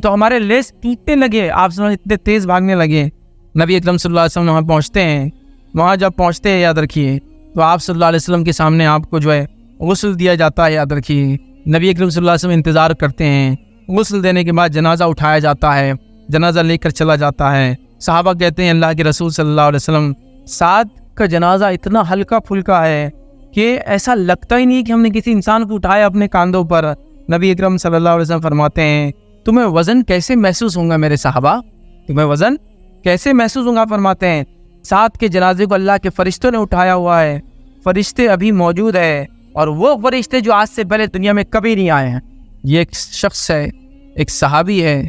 تو ہمارے لیس ٹوٹنے لگے، آپ سمجھ اتنے تیز بھاگنے لگے۔ نبی اکرم صلی اللہ علیہ وسلم وہاں پہنچتے ہیں، وہاں جب پہنچتے ہیں یاد رکھیے تو آپ صلی اللہ علیہ وسلم کے سامنے آپ کو جو ہے غسل دیا جاتا ہے، یاد رکھیے۔ نبی اکرم صلی اللہ علیہ وسلم انتظار کرتے ہیں، غسل دینے کے بعد جنازہ اٹھایا جاتا ہے، جنازہ لے کر چلا جاتا ہے۔ صحابہ کہتے ہیں اللہ کے رسول صلی اللہ علیہ وسلم سعد کا جنازہ اتنا ہلکا پھلکا ہے کہ ایسا لگتا ہی نہیں کہ ہم نے کسی انسان کو اٹھایا اپنے کاندھوں پر۔ نبی اکرم صلی اللہ علیہ وسلم فرماتے ہیں تمہیں وزن کیسے محسوس ہوگا میرے صحابہ، تمہیں وزن کیسے محسوس ہوگا؟ فرماتے ہیں سعد کے جنازے کو اللہ کے فرشتوں نے اٹھایا ہوا ہے، فرشتے ابھی موجود ہے، اور وہ فرشتے جو آج سے پہلے دنیا میں کبھی نہیں آئے ہیں۔ یہ ایک شخص ہے، ایک صحابی ہے،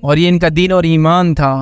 اور یہ ان کا دین اور ایمان تھا،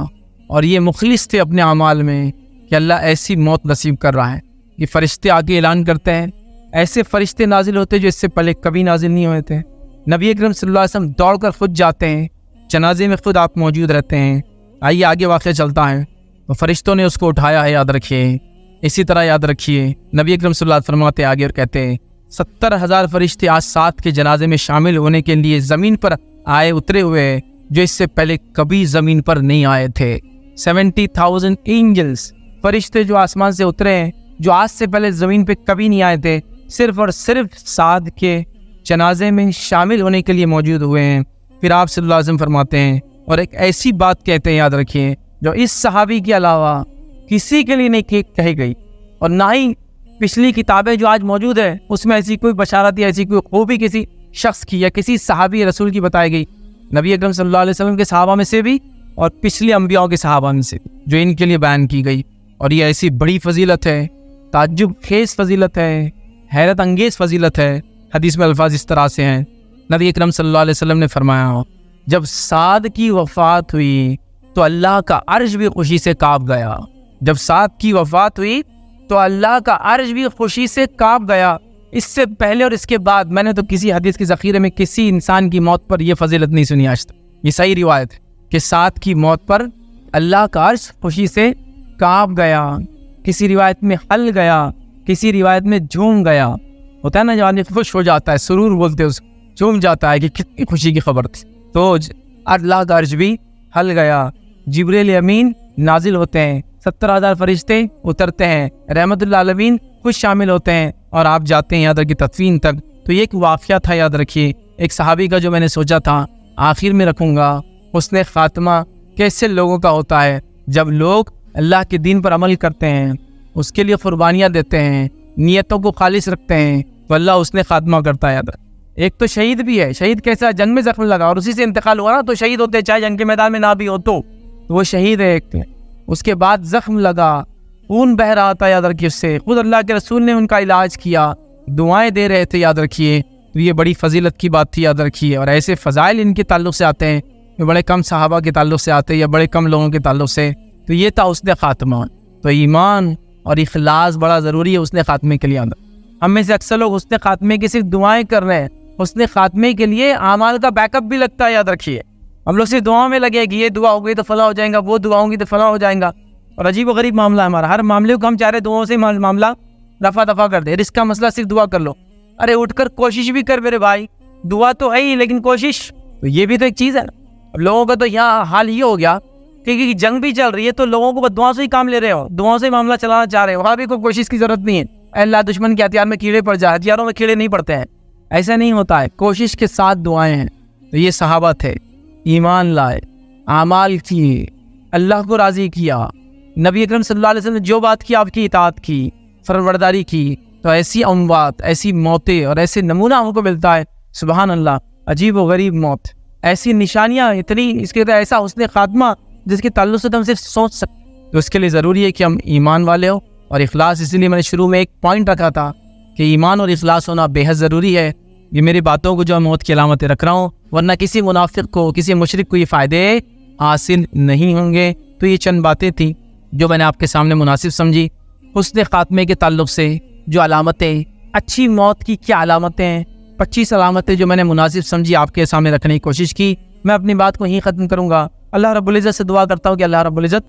اور یہ مخلص تھے اپنے اعمال میں کہ اللہ ایسی موت نصیب کر رہا ہے۔ یہ فرشتے آگے اعلان کرتے ہیں، ایسے فرشتے نازل ہوتے جو اس سے پہلے کبھی نازل نہیں ہوئے تھے۔ نبی اکرم صلی اللہ علیہ وسلم دوڑ کر خود جاتے ہیں، جنازے میں خود آپ موجود رہتے ہیں۔ آئیے آگے واقعہ چلتا ہے۔ تو فرشتوں نے اس کو اٹھایا ہے، یاد رکھیے۔ اسی طرح یاد رکھیے نبی اکرم صلی اللہ علیہ وسلم فرماتے آگے اور کہتے ہیں 70,000 فرشتے آج سعد کے جنازے میں شامل ہونے کے لیے زمین پر آئے اترے ہوئے جو اس سے پہلے کبھی زمین پر نہیں آئے تھے۔ 70,000 اینجلز، فرشتے جو آسمان سے اترے ہیں، جو آج سے پہلے زمین پہ کبھی نہیں آئے تھے، صرف اور صرف سعد کے جنازے میں شامل ہونے کے لیے موجود ہوئے ہیں۔ پھر آپ صلی اللہ علیہ وسلم فرماتے ہیں اور ایک ایسی بات کہتے ہیں، یاد رکھیے، جو اس صحابی کے علاوہ کسی کے لیے نہیں کہی گئی، اور نہ ہی پچھلی کتابیں جو آج موجود ہے اس میں ایسی کوئی بشارت یا ایسی کوئی خوبی کسی شخص کی یا کسی صحابی رسول کی بتائی گئی، نبی اکرم صلی اللہ علیہ وسلم کے صحابہ میں سے بھی اور پچھلے انبیاء کے صحابہ میں سے بھی، جو ان کے لیے بیان کی گئی۔ اور یہ ایسی بڑی فضیلت ہے، تعجب خیز فضیلت ہے، حیرت انگیز فضیلت ہے۔ حدیث میں الفاظ اس طرح سے ہیں، نبی اکرم صلی اللہ علیہ وسلم نے فرمایا جب سعد کی وفات ہوئی تو اللہ کا عرش بھی خوشی سے کانپ گیا۔ جب سعد کی وفات ہوئی تو اللہ کا عرش بھی خوشی سے کانپ گیا۔ اس سے پہلے اور اس کے بعد میں نے تو کسی حدیث کے ذخیرے میں کسی انسان کی موت پر یہ فضیلت نہیں سنی آج تک۔ یہ صحیح روایت ہے کہ سعد کی موت پر اللہ کا عرش خوشی سے کانپ گیا، کسی روایت میں ہل گیا، کسی روایت میں جھوم گیا۔ ہوتا ہے نا جب آدمی خوش ہو جاتا ہے، سرور بولتے ہیں اس کو، جھوم جاتا ہے کہ کتنی خوشی کی خبر تھی۔ تو اللہ کا عرش بھی ہل گیا، جبریل امین نازل ہوتے ہیں، 70,000 فرشتے اترتے ہیں، رحمت اللہ عالمین خوش شامل ہوتے ہیں، اور آپ جاتے ہیں یاد رکھیے تدفین تک۔ تو یہ ایک واقعہ تھا، یاد رکھیے، ایک صحابی کا جو میں نے سوچا تھا آخر میں رکھوں گا۔ حسن خاتمہ کیسے لوگوں کا ہوتا ہے جب لوگ اللہ کے دین پر عمل کرتے ہیں، اس کے لیے قربانیاں دیتے ہیں، نیتوں کو خالص رکھتے ہیں، تو اللہ حسن خاتمہ کرتا ہے۔ یاد رکھ، ایک تو شہید بھی ہے، شہید کیسا؟ جنگ میں زخم لگا اور اسی سے انتقال ہوا نا، تو شہید ہوتے چاہے جنگ کے میدان میں نہ بھی ہو تو وہ شہید ہے ایک۔ اس کے بعد زخم لگا، خون بہ رہا تھا، یاد رکھیے، اس سے خود اللہ کے رسول نے ان کا علاج کیا، دعائیں دے رہے تھے، یاد رکھیے۔ تو یہ بڑی فضیلت کی بات تھی، یاد رکھیے۔ اور ایسے فضائل ان کے تعلق سے آتے ہیں، یہ بڑے کم صحابہ کے تعلق سے آتے ہیں یا بڑے کم لوگوں کے تعلق سے۔ تو یہ تھا حسن خاتمہ۔ تو ایمان اور اخلاص بڑا ضروری ہے حسن خاتمے کے لیے۔ ہم میں سے اکثر لوگ حسن خاتمے کی صرف دعائیں کر رہے ہیں، حسن خاتمے کے لیے اعمال کا بیک اپ بھی لگتا ہے، یاد رکھیے۔ ہم لوگ صرف دعاؤں میں لگے کہ یہ دعا ہو گئی تو فلاں ہو جائے گا، وہ دعا ہوں گی تو فلاں ہو جائے گا، اور عجیب و غریب معاملہ ہے ہمارا۔ ہر معاملے کو ہم چاہ رہے دعاؤں سے معاملہ رفع دفع کر دے۔ رزق کا مسئلہ صرف دعا کر لو، ارے اٹھ کر کوشش بھی کر میرے بھائی، دعا تو ہے ہی لیکن کوشش تو یہ بھی تو ایک چیز ہے۔ اب لوگوں کا تو یہاں حال یہ ہو گیا کہ جنگ بھی چل رہی ہے تو لوگوں کو دعاؤں سے ہی کام لے رہے ہو، دعاؤں سے معاملہ چلانا چاہ رہے ہو، وہاں بھی کوئی کوشش کی ضرورت نہیں ہے۔ اے اللہ دشمن کے ہتھیار میں کیڑے پڑ جائے، ہتھیاروں میں کیڑے نہیں پڑتے ہیں، ایسا نہیں ہوتا ہے، کوشش کے ساتھ دعائیں ہیں۔ تو یہ صحابہ تھے، ایمان لائے، اعمال کیے، اللہ کو راضی کیا، نبی اکرم صلی اللہ علیہ وسلم نے جو بات کی آپ کی اطاعت کی، فرمانبرداری کی۔ تو ایسی اموات، ایسی موتیں اور ایسے نمونہ ہم کو ملتا ہے، سبحان اللہ، عجیب و غریب موت، ایسی نشانیاں اتنی، اس کے ایسا حسن خاتمہ جس کے تعلق سے ہم صرف سوچ سکتے۔ تو اس کے لیے ضروری ہے کہ ہم ایمان والے ہو اور اخلاص۔ اسی لیے میں نے شروع میں ایک پوائنٹ رکھا تھا کہ ایمان اور اخلاص ہونا بے حد ضروری ہے۔ یہ میری باتوں کو جو موت کی علامتیں رکھ رہا ہوں، ورنہ کسی منافق کو، کسی مشرک کو یہ فائدے حاصل نہیں ہوں گے۔ تو یہ چند باتیں تھیں جو میں نے آپ کے سامنے مناسب سمجھی۔ حسن خاتمے کے تعلق سے جو علامتیں، اچھی موت کی کیا علامتیں ہیں، 25 علامتیں جو میں نے مناسب سمجھی آپ کے سامنے رکھنے کی کوشش کی۔ میں اپنی بات کو یہیں ختم کروں گا۔ اللہ رب العزت سے دعا کرتا ہوں کہ اللہ رب العزت